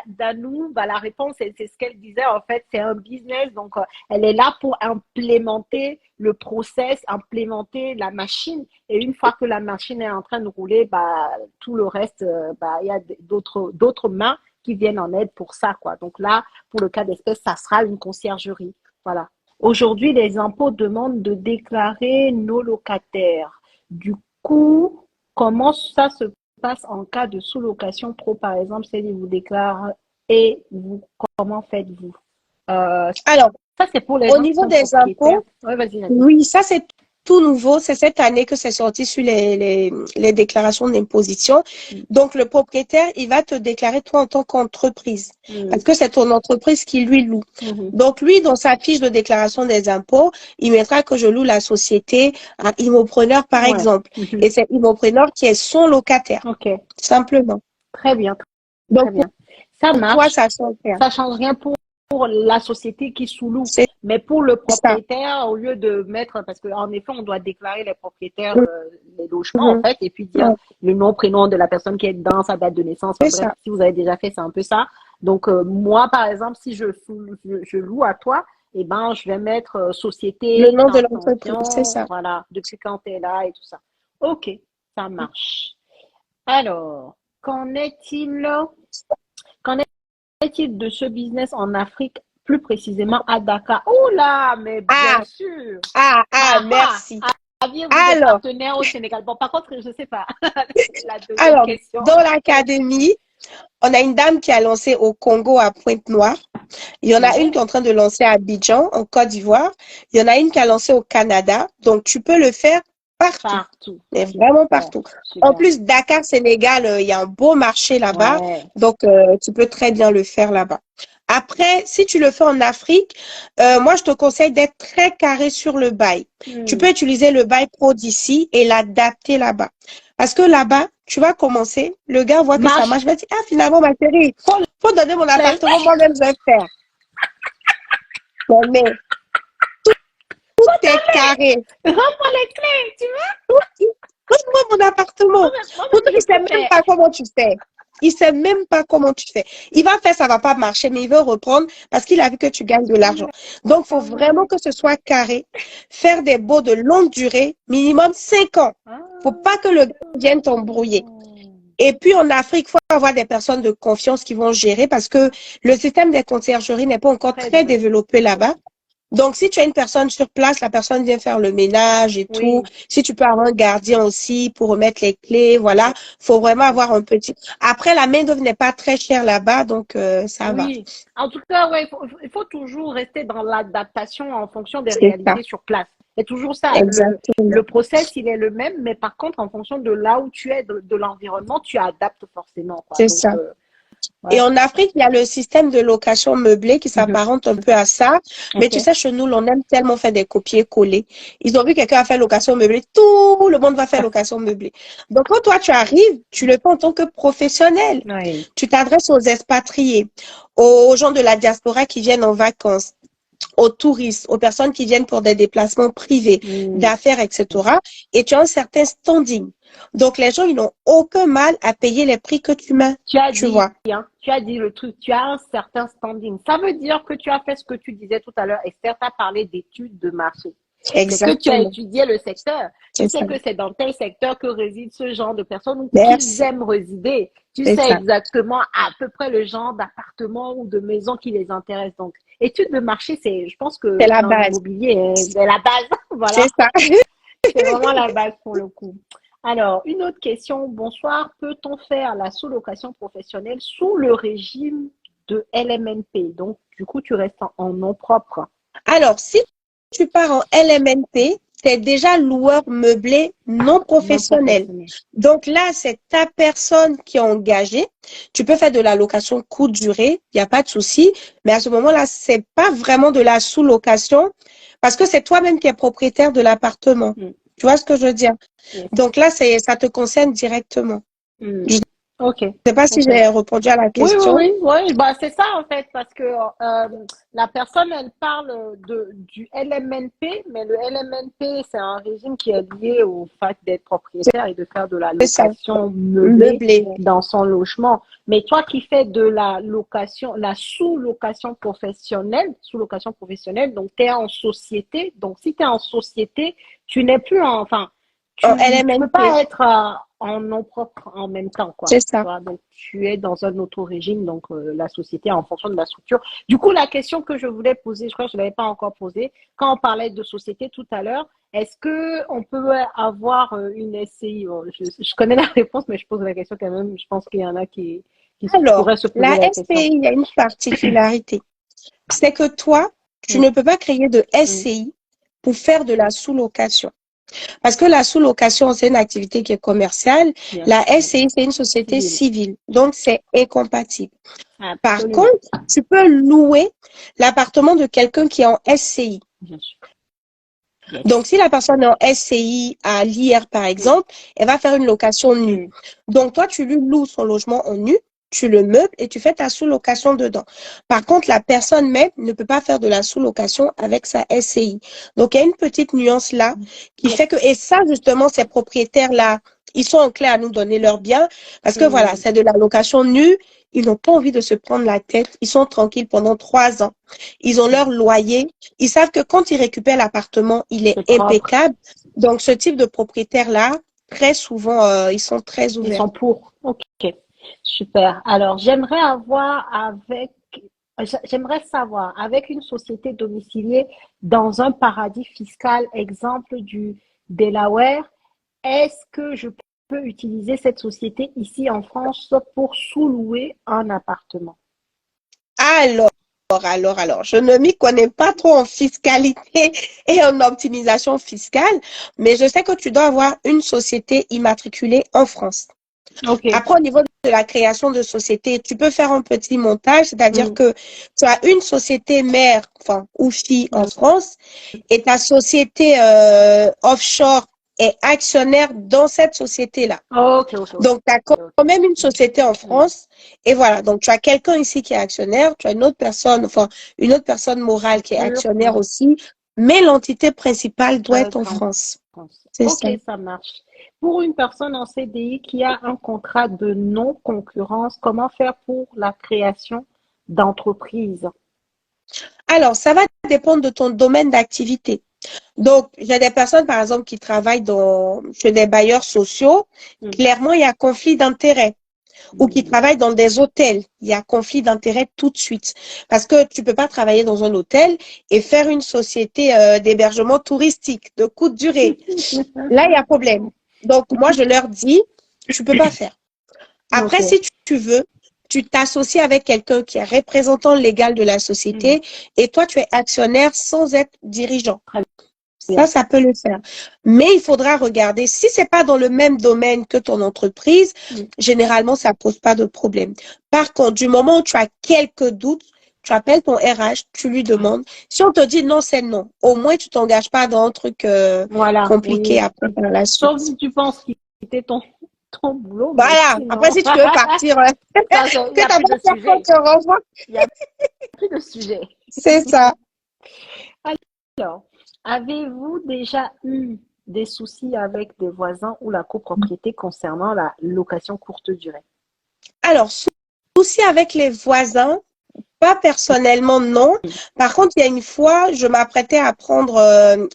Danou, bah, la réponse, c'est ce qu'elle disait, en fait, c'est un business. Donc, elle est là pour implémenter le process, implémenter la machine. Et une fois que la machine est en train de rouler, bah, tout le reste, bah, il y a d'autres mains qui viennent en aide pour ça, quoi. Donc là, pour le cas d'espèce, ça sera une conciergerie. Voilà. Aujourd'hui, les impôts demandent de déclarer nos locataires. Du coup, comment ça se passe en cas de sous-location pro, par exemple, c'est vous déclare et vous, comment faites-vous? Euh, Alors, Ça, c'est pour les au gens qui niveau sont des propriétaires. impôts, Oui, vas-y, vas-y. oui, ça c'est tout nouveau. C'est cette année que c'est sorti sur les déclarations d'imposition. Donc, le propriétaire, il va te déclarer toi en tant qu'entreprise parce que c'est ton entreprise qui lui loue. Donc, lui, dans sa fiche de déclaration des impôts, il mettra que je loue la société à Immopreneur, par Ouais. exemple. Et c'est Immopreneur qui est son locataire, Ok. simplement. Très bien, Donc, très bien. Ça pour toi, marche. ça change rien. Ça change rien pour la société qui sous-loue. C'est Mais pour le ça. propriétaire, au lieu de mettre, parce qu'en effet, on doit déclarer les propriétaires, les logements, en Mhm. fait, et puis dire Ouais, le nom, prénom de la personne qui est dedans, sa date de naissance. Enfin, c'est bref, ça. si vous avez déjà fait, c'est un peu ça. Donc, moi, par exemple, si je loue à toi, eh ben, je vais mettre Le société, nom de l'entreprise, c'est intention, ça. voilà, depuis quand tu es là et tout ça. Ok, ça marche. Alors, qu'en est-il de ce business en Afrique, plus précisément à Dakar? Oh là, mais bien Ah, sûr. Ah, merci. aviez-vous des Alors, partenaires au Sénégal? Bon, par contre, je ne sais pas. La deuxième alors, question. dans l'académie, on a une dame qui a lancé au Congo à Pointe-Noire. Il y en a une qui est Ouais, en train de lancer à Abidjan, en Côte d'Ivoire. Il y en a une qui a lancé au Canada. Donc, tu peux le faire partout, partout. mais vraiment Super, partout. En super. plus, Dakar, Sénégal, il y a un beau marché là-bas. Ouais, Donc, tu peux très bien le faire là-bas. Après, si tu le fais en Afrique, moi, je te conseille d'être très carré sur le bail. Tu peux utiliser le bail pro d'ici et l'adapter là-bas. Parce que là-bas, tu vas commencer, le gars voit que ça marche. marche, il va dire, ah, finalement, ma chérie, Faut faut donner mon les, appartement, moi-même, je vais faire. Mais tout est carré. rends-moi les clés, tu Donne-moi mon appartement. vois? Moi-même, Pourtant, je il sait peux même faire. pas comment tu fais. Il sait même pas comment tu fais. Il va faire, ça va pas marcher, mais il veut reprendre parce qu'il a vu que tu gagnes de l'argent. Donc, il faut vraiment que ce soit carré. Faire des baux de longue durée, minimum 5 ans. Faut pas que le gars vienne t'embrouiller. Et puis, en Afrique, il faut avoir des personnes de confiance qui vont gérer parce que le système des conciergeries n'est pas encore Très très bien. développé là-bas. Donc, si tu as une personne sur place, la personne vient faire le ménage et tout. Oui, Si tu peux avoir un gardien aussi pour remettre les clés, voilà. Faut vraiment avoir un petit. Après, la main-d'œuvre n'est pas très chère là-bas, donc ça va. oui. En tout cas, ouais, il faut toujours rester dans l'adaptation en fonction des C'est ça, réalités sur place. C'est toujours ça. Le exactement. process, il est le même, mais par contre, en fonction de là où tu es, de l'environnement, tu adaptes forcément, quoi. C'est Donc, ça. Et ouais. en Afrique, il y a le système de location meublée qui Mhm. s'apparente un peu à ça. Mais tu Ok. sais, chez nous, on aime tellement faire des copier-coller. Ils ont vu quelqu'un a fait location meublée, tout le monde va faire location meublée. Donc, quand toi, tu arrives, tu le fais en tant que professionnel. Oui. Tu t'adresses aux expatriés, aux gens de la diaspora qui viennent en vacances, aux touristes, aux personnes qui viennent pour des déplacements privés, Mm. d'affaires, etc. Et tu as un certain standing. Donc, les gens, ils n'ont aucun mal à payer les prix que tu mets, Tu as tu dit, vois. hein, tu as dit le truc, tu as un certain standing. Ça veut dire que tu as fait ce que tu disais tout à l'heure, Esther, tu as parlé d'études de marché. C'est que tu as Exactement. étudié le secteur. Tu C'est sais ça. que c'est dans tel secteur que réside ce genre de personnes ou qu'ils Merci. aiment résider. Tu C'est sais ça. exactement à peu près le genre d'appartement ou de maison qui les intéresse. Donc, études de marché, je pense C'est que la dans base. l'immobilier, c'est la base. Voilà. C'est ça. C'est vraiment la base pour le coup. Alors, une autre question. Bonsoir. Peut-on faire la sous-location professionnelle sous le régime de LMNP? Donc, du coup, tu restes en nom propre. Alors, si tu pars en LMNP, c'est déjà loueur meublé non Non professionnel. professionnel. Donc là, c'est ta personne qui est engagée. Tu peux faire de la location courte durée, il n'y a pas de souci. Mais à ce moment-là, c'est pas vraiment de la sous-location parce que c'est toi-même qui es propriétaire de l'appartement. Mm. Tu vois ce que je veux dire? Yes. Donc là, ça te concerne directement. Mm. Ok, Je sais pas si ok. j'ai répondu à la Oui, oui, question. oui, oui. Bah, c'est ça en fait, parce que la personne, elle parle du LMNP, mais le LMNP, c'est un régime qui est lié au fait d'être propriétaire et de faire de la C'est ça, location meublée meublé. dans son logement. Mais toi qui fais de la location, la sous-location professionnelle, donc tu es en société. Donc si tu es en société, tu n'es plus en, enfin, En tu peux LMNP, pas être en nom propre en même temps, quoi. c'est Tu ça. vois, donc tu es dans un autre régime, donc la société en fonction de la structure. Du coup, la question que je voulais poser, je crois que je ne l'avais pas encore posée, quand on parlait de société tout à l'heure, est-ce que on peut avoir une SCI? Bon, je connais la réponse, mais je pose la question quand même. Je pense qu'il y en a qui Alors, pourraient se poser la la question. SCI, il y a une particularité. C'est que toi, tu Mm, ne peux pas créer de mm, SCI pour faire de la sous-location. Parce que la sous-location, c'est une activité qui est commerciale. bien La sûr. SCI, c'est une société Civil. civile. Donc, c'est incompatible. Par Absolument. contre, tu peux louer l'appartement de quelqu'un qui est en SCI. Bien sûr. Donc, Yes. si la personne est en SCI à l'IR, par Mm, exemple, elle va faire une location nue. mm. Donc, toi, tu lui loues son logement en nu, tu le meubles et tu fais ta sous-location dedans. Par contre, la personne même ne peut pas faire de la sous-location avec sa SCI. Donc, il y a une petite nuance là qui fait que, Yes. et ça, justement, ces propriétaires-là, ils sont enclins à nous donner leurs biens parce que voilà, Mm, c'est de la location nue. Ils n'ont pas envie de se prendre la tête. Ils sont tranquilles pendant 3 ans. Ils ont leur mm. loyer. Ils savent que quand ils récupèrent l'appartement, il est C'est propre. impeccable. Donc, ce type de propriétaires-là, très souvent, ils sont très Ils ouverts. sont pour. Ok. Super. Alors, j'aimerais savoir, avec une société domiciliée dans un paradis fiscal, exemple du Delaware, est-ce que je peux utiliser cette société ici en France pour sous-louer un appartement? Alors, je ne m'y connais pas trop en fiscalité et en optimisation fiscale, mais je sais que tu dois avoir une société immatriculée en France. Ok. Après, au niveau de la création de société, tu peux faire un petit montage, c'est-à-dire Mm, que tu as une société mère, enfin, ou fille en mm. France, et ta société offshore est actionnaire dans cette société-là. Ok, ok, ok. Donc, tu as Ok. quand même une société en Mm. France. Et voilà, donc tu as quelqu'un ici qui est actionnaire, tu as une autre personne, enfin, une autre personne morale qui est Sûr. actionnaire aussi, mais l'entité principale doit Ça va être en être en France. France. C'est Ok, ça. ça marche. Pour une personne en CDI qui a un contrat de non-concurrence, comment faire pour la création d'entreprise? Alors, ça va dépendre de ton domaine d'activité. Donc, j'ai des personnes, par exemple, qui travaillent chez des bailleurs sociaux. Mm. Clairement, il y a conflit d'intérêts. Ou qui travaillent dans des hôtels, il y a conflit d'intérêts tout de suite. Parce que tu peux pas travailler dans un hôtel et faire une société d'hébergement touristique de courte durée. Là, il y a problème. Donc, moi, je leur dis, tu peux pas faire. Ok. Après, si tu veux, tu t'associes avec quelqu'un qui est représentant légal de la Mm. société et toi, tu es actionnaire sans être dirigeant. Très bien. Ça peut le faire. Mais il faudra regarder, si c'est pas dans le même domaine que ton entreprise, Mm. généralement, ça pose pas de problème. Par contre, du moment où tu as quelques doutes, tu appelles ton RH, tu lui demandes. Si on te dit non, c'est non. Au moins, tu t'engages pas dans un truc Voilà, compliqué oui. après par la Sauf suite. si tu penses quitter ton boulot, mais Voilà. Après, sinon, si tu veux partir, il n'y que a ta plus de bonne personne sujet. te renvoie, Il n'y a plus de sujet. c'est ça. Alors, avez-vous déjà eu des soucis avec des voisins ou la copropriété concernant la location courte durée? Alors, souci avec les voisins, pas personnellement, non. Par contre, il y a une fois, je m'apprêtais à prendre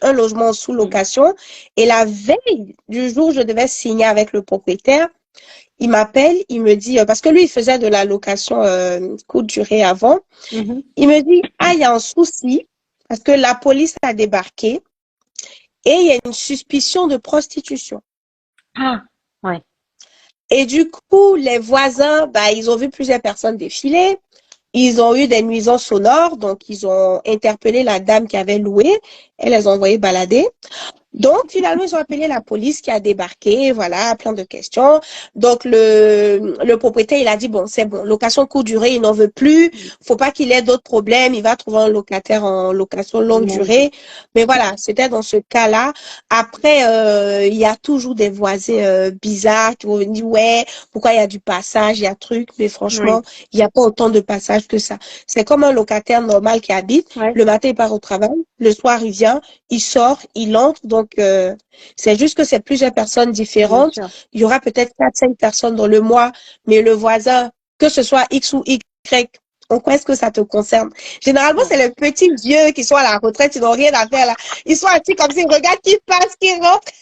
un logement en Mm. sous-location et la veille du jour où je devais signer avec le propriétaire, il m'appelle, il me dit, parce que lui, il faisait de la location courte durée avant, Mhm. il me dit, ah, il y a un souci parce que la police a débarqué et il y a une suspicion de prostitution. Ah, ouais. Et du coup, les voisins, bah, ils ont vu plusieurs personnes défiler. Ils ont eu des nuisances sonores, donc ils ont interpellé la dame qui avait loué. Elle les a envoyés balader. Donc, finalement, ils ont appelé la police qui a débarqué, voilà, plein de questions. Donc, le propriétaire, il a dit, bon, c'est bon, location courte durée, il n'en veut plus. Faut pas qu'il ait d'autres problèmes. Il va trouver un locataire en location longue Non. durée. Mais voilà, c'était dans ce cas-là. Après, il y a toujours des voisins bizarres qui vont venir dire, ouais, pourquoi il y a du passage, il y a truc. Mais franchement, il n'y a pas autant de passage que ça. C'est comme un locataire normal qui habite. Ouais. Le matin, il part au travail. Le soir, il vient, il sort, il entre. Donc, c'est juste que c'est plusieurs personnes Bien différentes. sûr. Il y aura peut-être 4-5 personnes dans le mois, mais le voisin, que ce soit X ou Y, en quoi est-ce que ça te concerne? Généralement, c'est les petits vieux qui sont à la retraite, ils n'ont rien à faire là. Ils sont assis comme ça, ils regardent qui passe, qui rentre.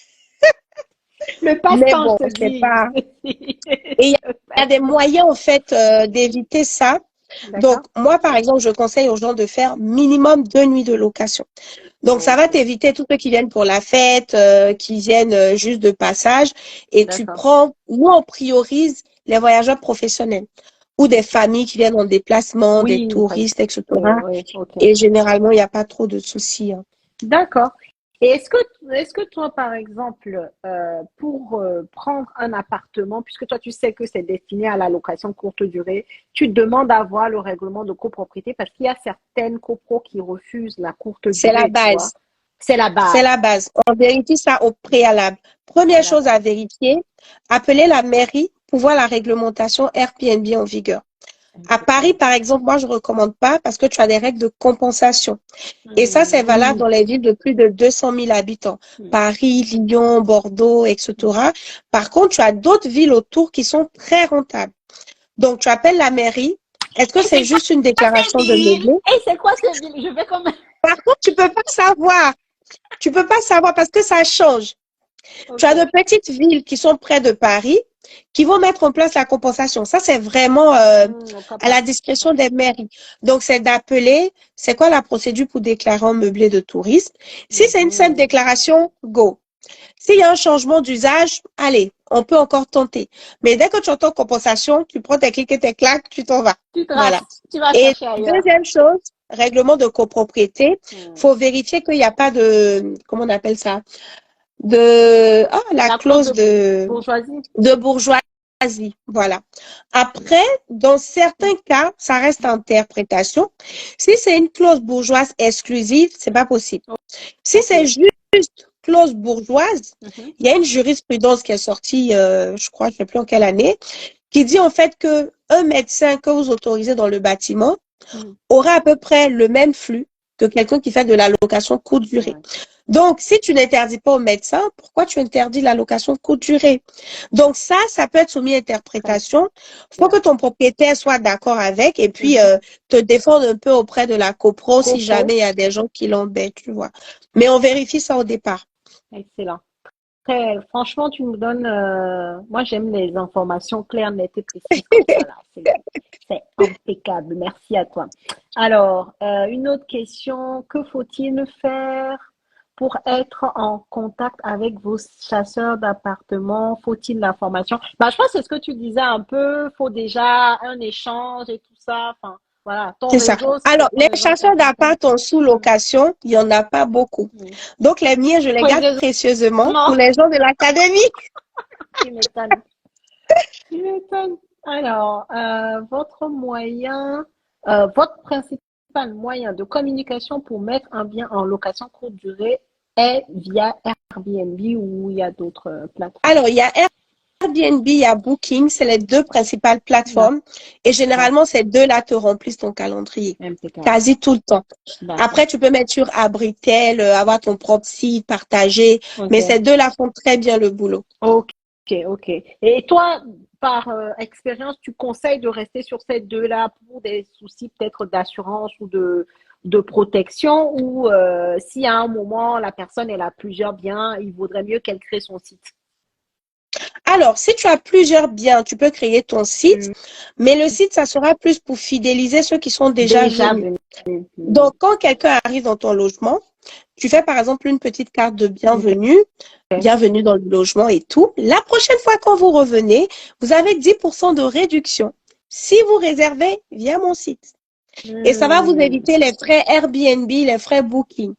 Le Mais passe-temps, bon, je te c'est dis. pas. Et il y a des moyens, en fait, d'éviter ça. Donc, D'accord. moi, par exemple, je conseille aux gens de faire minimum 2 nuits de location. Donc, ça va Ok. t'éviter tous ceux qui viennent pour la fête, qui viennent juste de passage. Et tu D'accord. prends, ou on priorise les voyageurs professionnels ou des familles qui viennent en déplacement, des Oui, parce touristes, etc. que, oui, ok. Et généralement, il n'y a pas trop de soucis, hein. D'accord. Et est-ce que toi, par exemple, pour prendre un appartement, puisque toi, tu sais que c'est destiné à la location courte durée, tu demandes à avoir le règlement de copropriété parce qu'il y a certaines copros qui refusent la courte C'est la durée, tu vois. base. C'est la C'est base. la base. On vérifie ça au préalable. Première C'est la chose base. à vérifier, appeler la mairie pour voir la réglementation Airbnb en vigueur. À Paris, Impeccable. par exemple, moi, je recommande pas parce que tu as des règles de compensation. Et ça, c'est valable Oui. dans les villes de plus de 200 000 habitants. Paris, Lyon, Bordeaux, etc. Par contre, tu as d'autres villes autour qui sont très rentables. Donc, tu appelles la mairie. Est-ce que Et c'est c'est quoi juste une ces déclaration de villes? meublé? Et c'est quoi ces villes? Je vais comme... Par contre, tu peux pas savoir. Tu peux pas savoir parce que ça change. Tu Ok. as de petites villes qui sont près de Paris qui vont mettre en place la compensation. Ça, c'est vraiment Au cas à la par discrétion des mairies. Donc, c'est d'appeler, c'est quoi la procédure pour déclarer un meublé de tourisme? Si c'est une simple déclaration, go. S'il y a un changement d'usage, allez, on peut encore tenter. Mais dès que tu entends compensation, tu prends tes clics et tes claques, tu t'en vas. Tu Voilà. traces, tu vas Et chercher ailleurs. deuxième chose, règlement de copropriété, faut vérifier qu'il n'y a pas de, comment on appelle ça? La La clause clause de bourgeoisie. de bourgeoisie. Voilà. Après, dans certains cas, ça reste interprétation. Si c'est une clause bourgeoise exclusive, c'est pas possible. Si c'est juste clause bourgeoise, il y a une jurisprudence qui est sortie, je crois, je ne sais plus en quelle année, qui dit en fait que un médecin que vous autorisez dans le bâtiment aura à peu près le même flux que quelqu'un qui fait de la location courte durée. Donc, si tu n'interdis pas aux médecins, pourquoi tu interdis la location courte durée? Donc, ça peut être soumis à interprétation. Il faut que ton propriétaire soit d'accord avec et puis te défendre un peu auprès de la copro si jamais il y a des gens qui l'embêtent, tu vois. Mais on vérifie ça au départ. Excellent. Franchement, tu me donnes. Moi, j'aime les informations claires, nettes et précises comme ça, là. C'est impeccable. Merci à toi. Alors, une autre question. Que faut-il faire pour être en contact avec vos chasseurs d'appartements? Faut-il l'information? Je pense que c'est ce que tu disais un peu. Faut déjà un échange et tout ça. Enfin, voilà. Ton C'est ça. réseau, Alors, ton les réseau chasseurs t'accompagne. d'appart en sous-location, il n'y en a pas beaucoup. Donc, les miens, je les garde précieusement pour les gens de l'académie. Tu m'étonnes. Tu m'étonnes. Alors, votre principal moyen de communication pour mettre un bien en location courte durée est via Airbnb ou il y a d'autres plateformes? Alors, il y a Airbnb, il y a Booking, c'est les deux principales plateformes. Et généralement, ces deux-là te remplissent ton calendrier. Impeccable. Quasi tout le temps. D'accord. Après, tu peux mettre sur Abritel, avoir ton propre site, partager. Ok. Mais ces deux-là font très bien le boulot. Ok. Et toi, par expérience, tu conseilles de rester sur ces deux-là pour des soucis peut-être d'assurance ou de protection ou si à un moment la personne elle a plusieurs biens, il vaudrait mieux qu'elle crée son site? Alors, si tu as plusieurs biens, tu peux créer ton site, mais le site, ça sera plus pour fidéliser ceux qui sont déjà venus. Donc, quand quelqu'un arrive dans ton logement, tu fais par exemple une petite carte de bienvenue, bienvenue dans le logement et tout. La prochaine fois quand vous revenez, vous avez 10% de réduction si vous réservez via mon site. Et ça va vous Hmm. éviter les frais Airbnb, les frais Booking.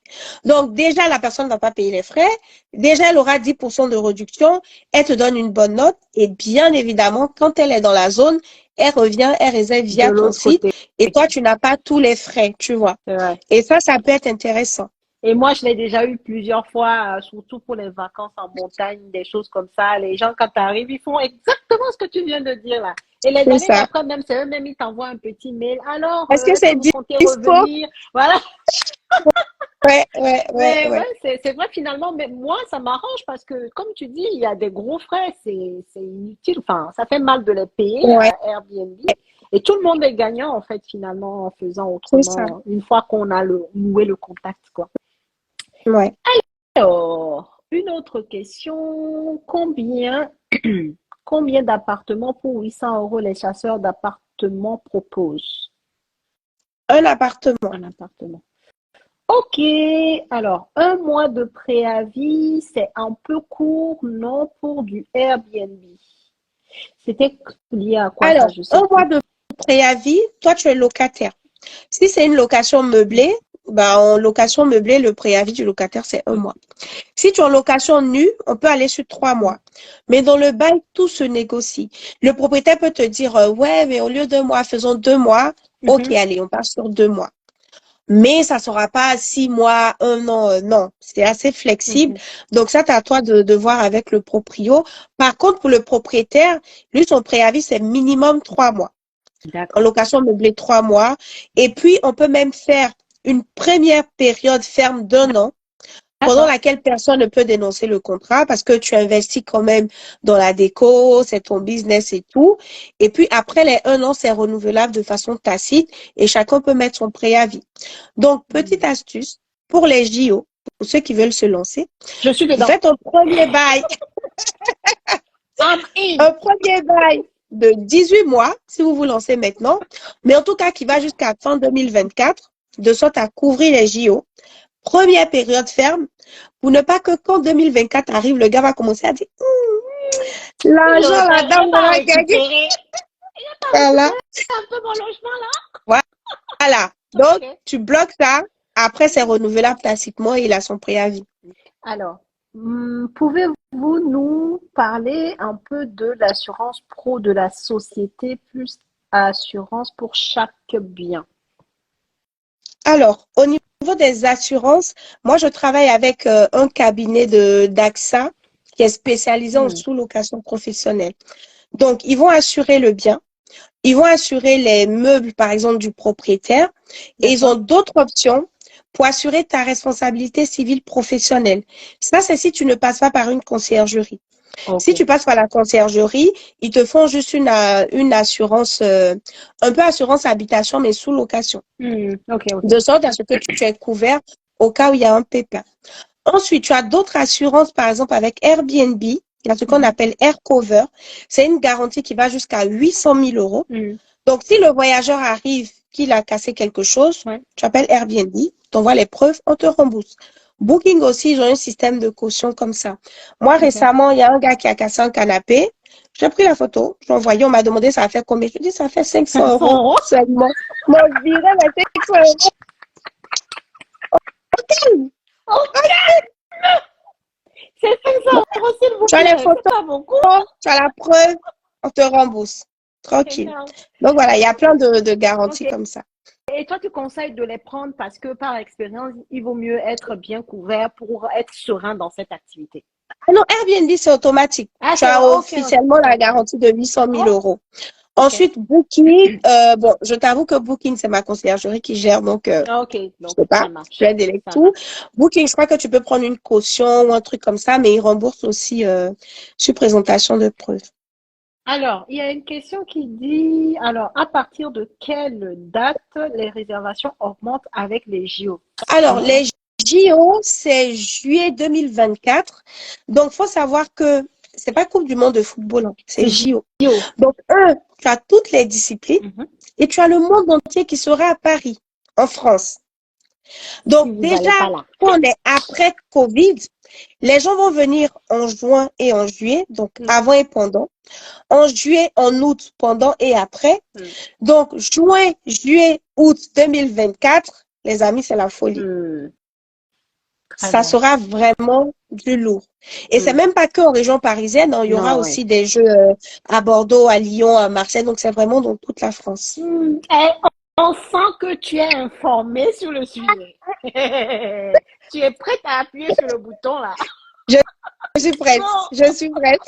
Donc, déjà, la personne ne va pas payer les frais. Déjà, elle aura 10% de réduction. Elle te donne une bonne note. Et bien évidemment, quand elle est dans la zone, elle revient, elle réserve De via ton l'autre site. côté, Et toi, tu n'as pas tous les frais, tu vois. c'est vrai. Et ça peut être intéressant. Et moi, je l'ai déjà eu plusieurs fois, surtout pour les vacances en montagne, des choses comme ça. Les gens, quand tu arrives, ils font exactement ce que tu viens de dire là. Et les C'est années ça. d'après, même, c'est eux-mêmes, ils t'envoient un petit mail. Alors, Est-ce que est-ce que c'est vous comptez dispo? revenir? Voilà. Mais Ouais. ouais, c'est vrai finalement, mais moi, ça m'arrange parce que, comme tu dis, il y a des gros frais, c'est inutile. Enfin, ça fait mal de les payer Ouais, à Airbnb. Et tout le monde est gagnant, en fait, finalement, en faisant c'est ça. autrement, une fois qu'on a noué le contact, quoi. Ouais. Alors, une autre question. Combien d'appartements pour 800 euros les chasseurs d'appartements proposent? Un appartement. Un appartement. Ok, alors 1 mois de préavis, c'est un peu court, non, pour du Airbnb. C'était lié à quoi ça, Alors, je sais un mois plus. de préavis, toi, tu es locataire. Si c'est une location meublée, bah, en location meublée, le préavis du locataire, c'est un mois. Si tu es en location nue, on peut aller sur 3 mois. Mais dans le bail, tout se négocie. Le propriétaire peut te dire, ouais, mais au lieu de 1 mois, faisons 2 mois. Ok, Mhm, allez, on part sur 2 mois. Mais ça sera pas 6 mois, un an, non. C'est assez flexible. mhm. Donc ça, c'est à toi de voir avec le proprio. Par contre, pour le propriétaire, lui, son préavis, c'est minimum 3 mois. En D'accord. location meublée, 3 mois. Et puis, on peut même faire une première période ferme d'1 an pendant D'accord. laquelle personne ne peut dénoncer le contrat parce que tu investis quand même dans la déco, c'est ton business et tout. Et puis après les 1 an, c'est renouvelable de façon tacite et chacun peut mettre son préavis. Donc, petite Hmm. astuce pour les JO, pour ceux qui veulent se lancer, Je suis vous dedans. faites I'm in. un premier bail de 18 mois si vous vous lancez maintenant, mais en tout cas qui va jusqu'à fin 2024, de sorte à couvrir les JO. Première période ferme, pour ne pas que quand 2024 arrive, le gars va commencer à dire l'argent, la Il n'a dame, on pas a gagné. récupéré. Il n'a pas Voilà. récupéré un peu mon logement là. Voilà. Donc, Ok. tu bloques ça. Après, c'est renouvelable tacitement et il a son préavis. Alors, pouvez-vous nous parler un peu de l'assurance pro de la société plus assurance pour chaque bien? Alors, au niveau des assurances, moi, je travaille avec un cabinet d'AXA qui est spécialisé en Hmm, sous-location professionnelle. Donc, ils vont assurer le bien. Ils vont assurer les meubles, par exemple, du propriétaire. Et ils ont d'accord. d'autres options pour assurer ta responsabilité civile professionnelle. Ça, c'est si tu ne passes pas par une conciergerie. Ok. Si tu passes par la conciergerie, ils te font juste une assurance, un peu assurance habitation, mais sous location. Ok, ok. De sorte à ce que tu es couvert au cas où il y a un pépin. Ensuite, tu as d'autres assurances, par exemple avec Airbnb. Il y a ce qu'on Mhm, appelle Air Cover. C'est une garantie qui va jusqu'à 800 000 euros. hmm, Donc, si le voyageur arrive qu'il a cassé quelque chose, ouais, tu appelles Airbnb, tu envoies les preuves, on te rembourse. Booking aussi, ils ont un système de caution comme ça. Moi, ok. récemment, il y a un gars qui a cassé un canapé. J'ai pris la photo, je l'ai envoyée, on m'a demandé ça a fait combien. Je dis, ça fait 500 500 euros euros? seulement. Moi, je dirais, mais 500 euros. Ok, c'est 500 euros s'il vous Tu as les plaît. C'est photos, pas beaucoup. tu as la preuve, on te rembourse. Tranquille. Génial. Donc voilà, il y a plein de garanties Ok. comme ça. Et toi, tu conseilles de les prendre parce que par expérience, il vaut mieux être bien couvert pour être serein dans cette activité. Ah non, Airbnb, c'est automatique. Ah, Tu c'est as ok, officiellement la ok. garantie de 800 000 Oh, euros. ok. Ensuite, Booking, bon, je t'avoue que Booking, c'est ma conciergerie qui gère, donc Ok, je donc sais pas, ça je marche. vais délai Ça tout. marche. Booking, je crois que tu peux prendre une caution ou un truc comme ça, mais ils remboursent aussi sur présentation de preuves. Alors, il y a une question qui dit, alors, à partir de quelle date les réservations augmentent avec les JO? Alors, les JO, c'est juillet 2024. Donc, faut savoir que c'est pas Coupe du monde de football, hein, c'est C'est JO. JO. Donc, tu as toutes les disciplines Mhm. et tu as le monde entier qui sera à Paris, en France. si Donc, vous déjà, n'allez pas là. on est après Covid, les gens vont venir en juin et en juillet, donc avant et pendant. En juillet, en août, pendant et après. Donc, juin, juillet, août 2024, les amis, c'est la folie. Très Ça bien. sera vraiment du lourd. Et c'est même pas que en région parisienne, hein, il y aura Non, aussi des jeux à Bordeaux, à Lyon, à Marseille, donc c'est vraiment dans toute la France. Et on sent que tu es informée sur le sujet. Tu es prête à appuyer sur le bouton là. Je suis prête, Bon, je suis prête.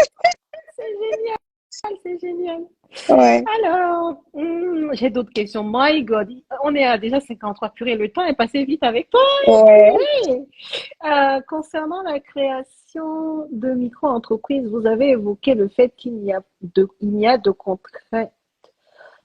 c'est génial, c'est génial. Ouais. Alors, j'ai d'autres questions. My God, on est à déjà 53. Purée, le temps est passé vite avec toi. Ouais. Purée. Concernant la création de micro-entreprises, vous avez évoqué le fait qu'il y a de contraintes.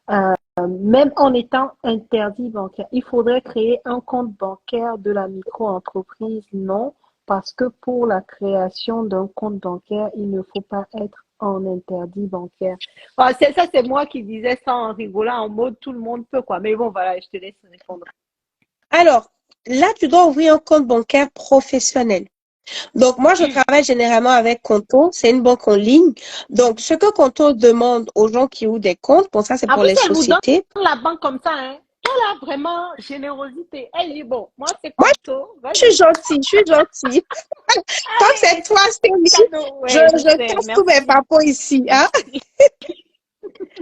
Même en étant interdit bancaire, il faudrait créer un compte bancaire de la micro-entreprise, non, parce que pour la création d'un compte bancaire, il ne faut pas être en interdit bancaire. Ah, c'est moi qui disais ça en rigolant, en mode tout le monde peut, quoi. Mais bon, voilà, je te laisse répondre. Alors, là, tu dois ouvrir un compte bancaire professionnel. Donc, moi, je travaille généralement avec Conto. C'est une banque en ligne. Donc, ce que Conto demande aux gens qui ouvrent des comptes, bon, ça, c'est En pour plus, les elle vous donne sociétés. la banque comme ça, hein. Elle a vraiment générosité. Elle dit, bon, moi, c'est Moi, Conto. je suis gentille, je suis gentille. Comme c'est toi, Stéphanie, Cadeau. Ouais, je je sais. casse tous mes Merci. papos ici, hein. Merci.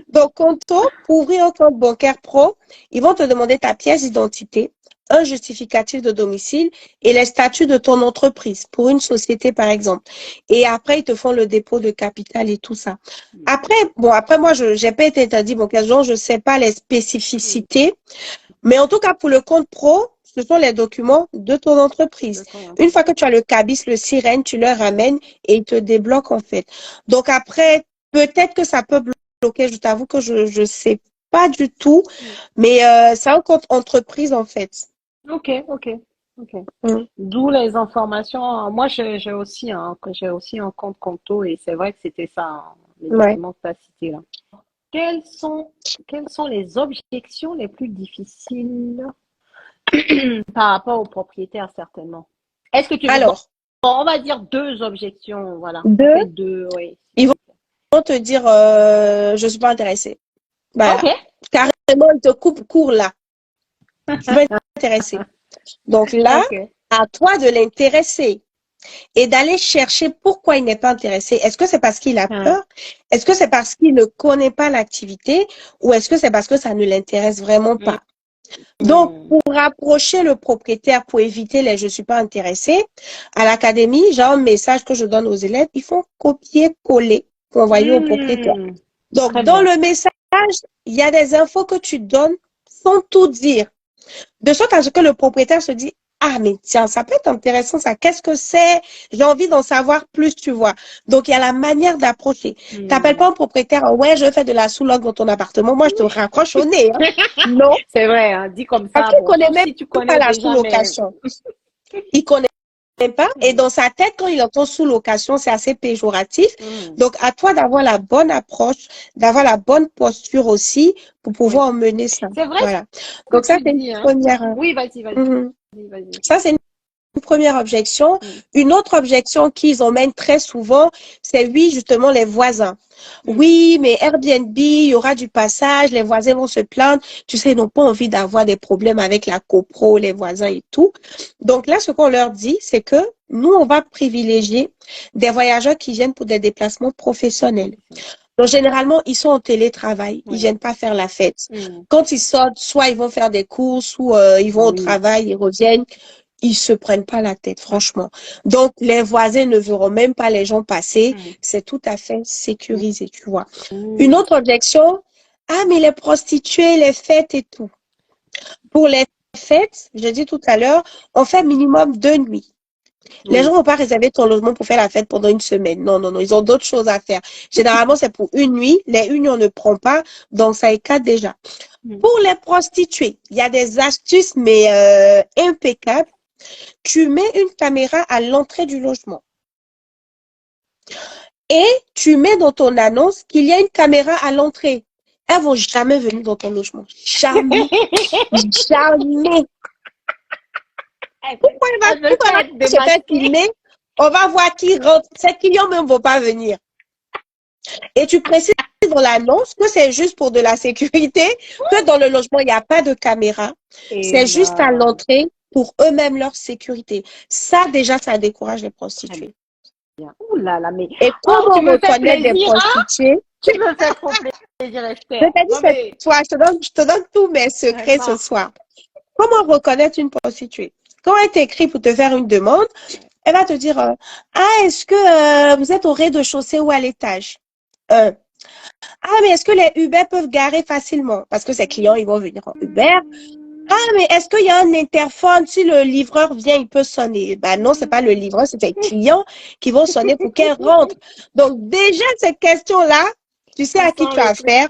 Donc, Conto, pour ouvrir un compte bancaire pro, ils vont te demander ta pièce d'identité, un justificatif de domicile et les statuts de ton entreprise pour une société, par exemple. Et après, ils te font le dépôt de capital et tout ça. Après, moi, je n'ai pas été interdit bancaire, donc je ne sais pas les spécificités. Mais en tout cas, pour le compte pro, ce sont les documents de ton entreprise. Une fois que tu as le cabis, le sirène, tu leur ramènes et ils te débloquent, en fait. Donc après, peut-être que ça peut bloquer. Je t'avoue que je ne sais pas du tout, mais c'est un compte entreprise, en fait. Ok. D'où les informations. Moi, j'ai aussi un compte Conto et c'est vrai que c'était ça, hein, les Ouais. documents que tu as cités là. Quelles sont les objections les plus difficiles par rapport aux propriétaires, certainement? Est-ce que tu veux, bon, Alors, on va dire deux objections, voilà. On deux, fait deux, oui. ils vont te dire, je ne suis pas intéressée. Voilà. Ok. Carrément, ils te coupent court là. Je veux être intéressée. Donc là, Ok. à toi de l'intéresser et d'aller chercher pourquoi il n'est pas intéressé. Est-ce que c'est parce qu'il a peur? Est-ce que c'est parce qu'il ne connaît pas l'activité ou est-ce que c'est parce que ça ne l'intéresse vraiment pas? Donc, pour rapprocher le propriétaire, pour éviter les je suis pas intéressé, à l'académie, j'ai un message que je donne aux élèves, ils font copier-coller pour envoyer au propriétaire. Donc, Très dans bien. le message, il y a des infos que tu donnes sans tout dire. De sorte à ce que le propriétaire se dit, ah, mais tiens, ça peut être intéressant, ça. Qu'est-ce que c'est? J'ai envie d'en savoir plus, tu vois. Donc, il y a la manière d'approcher. T'appelles pas un propriétaire, ouais, je fais de la sous-loc dans ton appartement. Moi, je te raccroche au nez, hein. Non. C'est vrai, hein, dit comme Parce ça, qu'il bon, connaît sauf même si tu pas connais la déjà, mais sous-location. Il connaît même pas. Et dans sa tête, quand il entend sous-location, c'est assez péjoratif. Donc, à toi d'avoir la bonne approche, d'avoir la bonne posture aussi pour pouvoir emmener ça. c'est vrai Voilà. ce que Donc, ça, tu c'est une dis, hein. première. Oui, vas-y. Ça, c'est une première objection. Une autre objection qu'ils emmènent très souvent, c'est oui, justement, les voisins. Oui, mais Airbnb, il y aura du passage, les voisins vont se plaindre. Tu sais, ils n'ont pas envie d'avoir des problèmes avec la copro, les voisins et tout. Donc là, ce qu'on leur dit, c'est que nous, on va privilégier des voyageurs qui viennent pour des déplacements professionnels. Donc, généralement, ils sont en télétravail. Ils viennent pas faire la fête. Quand ils sortent, soit ils vont faire des courses ou ils vont au travail, ils reviennent. Ils se prennent pas la tête, franchement. Donc, les voisins ne verront même pas les gens passer. C'est tout à fait sécurisé, tu vois. Une autre objection, ah, mais les prostituées, les fêtes et tout. Pour les fêtes, je dis tout à l'heure, on fait minimum 2 nuits. Les gens vont pas réserver ton logement pour faire la fête pendant une semaine. Non, non, non, ils ont d'autres choses à faire. Généralement, c'est pour une nuit. Les une nuits, on ne prend pas, donc ça écarte déjà. Pour les prostituées, il y a des astuces, mais impeccables. Tu mets une caméra à l'entrée du logement. Et tu mets dans ton annonce qu'il y a une caméra à l'entrée. Elles vont jamais venir dans ton logement. Jamais. Jamais. Pourquoi il va Elle veut pas être se faire démasquée. filmer? On va voir qui rentre. Ces clients même ne vont pas venir. Et tu précises dans l'annonce que c'est juste pour de la sécurité, que dans le logement, il n'y a pas de caméra. Et C'est juste à là, l'entrée pour eux-mêmes leur sécurité. Ça, déjà, ça décourage les prostituées. ouh là là, mais Et oh, comment tu me fais reconnaître des plaisir, hein? prostituées? Tu me fais trop plaisir, Je Esther. t'ai dit Non, mais ce soir, je te donne tous mes secrets ce vraiment. soir. Comment reconnaître une prostituée? Quand elle t'écrit pour te faire une demande, elle va te dire, ah, est-ce que vous êtes au rez-de-chaussée ou à l'étage? Ah, mais est-ce que les Uber peuvent garer facilement? Parce que ces clients, ils vont venir en Uber. Ah, mais est-ce qu'il y a un interphone? Si le livreur vient, il peut sonner. Ben non, c'est pas le livreur, c'est les clients qui vont sonner pour qu'elle rentre. Donc, déjà, cette question-là, tu sais Tu à qui sens tu as le truc. affaire.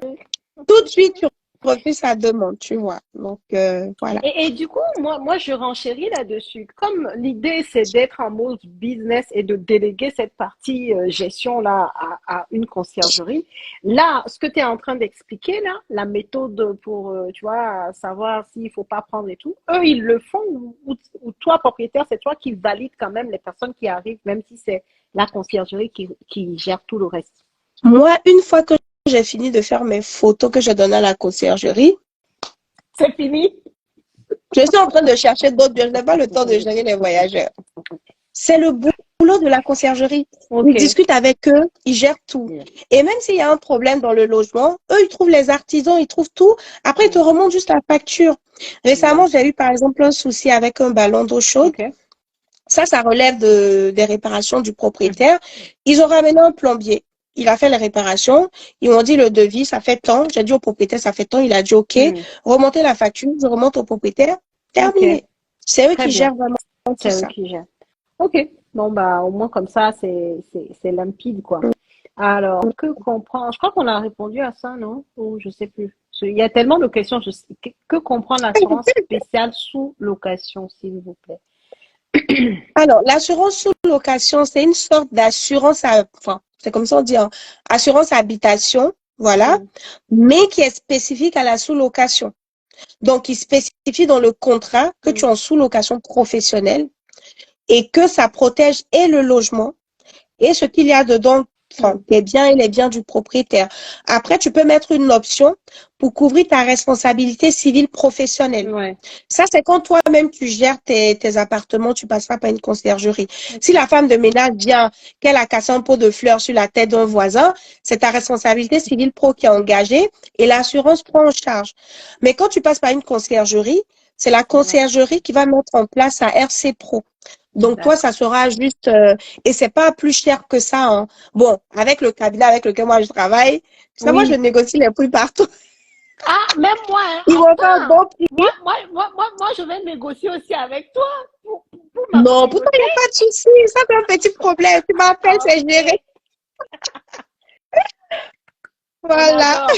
Tout de suite, tu refuses sa demande, tu vois. Donc, voilà. Et du coup, moi, je renchéris là-dessus. Comme l'idée, c'est d'être en mode business et de déléguer cette partie gestion-là à une conciergerie, là, ce que tu es en train d'expliquer, là, la méthode pour, tu vois, savoir s'il faut pas prendre et tout, eux, ils le font ou toi, propriétaire, c'est toi qui valide quand même les personnes qui arrivent, même si c'est la conciergerie qui gère tout le reste. Moi, une fois que j'ai fini de faire mes photos que je donne à la conciergerie, C'est fini? je suis en train de chercher d'autres biens. Je n'ai pas le temps de gérer les voyageurs. C'est le boulot de la conciergerie. Ok. Ils discutent avec eux, ils gèrent tout. Et même s'il y a un problème dans le logement, eux, ils trouvent les artisans, ils trouvent tout. Après, ils te remontent juste la facture. Récemment, j'ai eu par exemple un souci avec un ballon d'eau chaude. Ok. Ça relève des réparations du propriétaire. Ils ont ramené un plombier. Il a fait les réparations. Ils m'ont dit le devis, ça fait tant. J'ai dit au propriétaire, ça fait tant. Il a dit OK. Remontez la facture. Je remonte au propriétaire. Terminé. Ok. C'est eux Très qui bien. gèrent vraiment tout C'est eux ça. qui gèrent. Ok. Bon, bah, au moins comme ça, c'est limpide, quoi. Alors, que comprend, je crois qu'on a répondu à ça, non? Ou je sais plus. Il y a tellement de questions. Que comprend l'assurance spéciale sous location, s'il vous plaît? Alors, l'assurance sous location, c'est une sorte d'assurance, enfin, c'est comme ça on dit, hein, assurance habitation, voilà, mais qui est spécifique à la sous-location. Donc, il spécifie dans le contrat que tu es en sous-location professionnelle et que ça protège et le logement et ce qu'il y a dedans, enfin, les biens et les biens du propriétaire. Après, tu peux mettre une option pour couvrir ta responsabilité civile professionnelle. Ouais. Ça, c'est quand toi-même tu gères tes appartements, tu passes pas par une conciergerie. Si la femme de ménage vient, qu'elle a cassé un pot de fleurs sur la tête d'un voisin, c'est ta responsabilité civile pro qui est engagée et l'assurance prend en charge. Mais quand tu passes par une conciergerie, c'est la conciergerie qui va mettre en place un RC Pro. Donc, toi, ça sera juste, et c'est pas plus cher que ça, hein. Bon, avec le cabinet avec lequel moi je travaille, ça, moi, je négocie les prix partout. Ah, même moi, hein. Ils vont faire un bon prix. Moi, je vais négocier aussi avec toi pour ma Non, pour toi, il communauté. n'y a pas de souci. Ça, c'est un petit problème. Tu m'appelles, c'est géré. On Voilà. adore.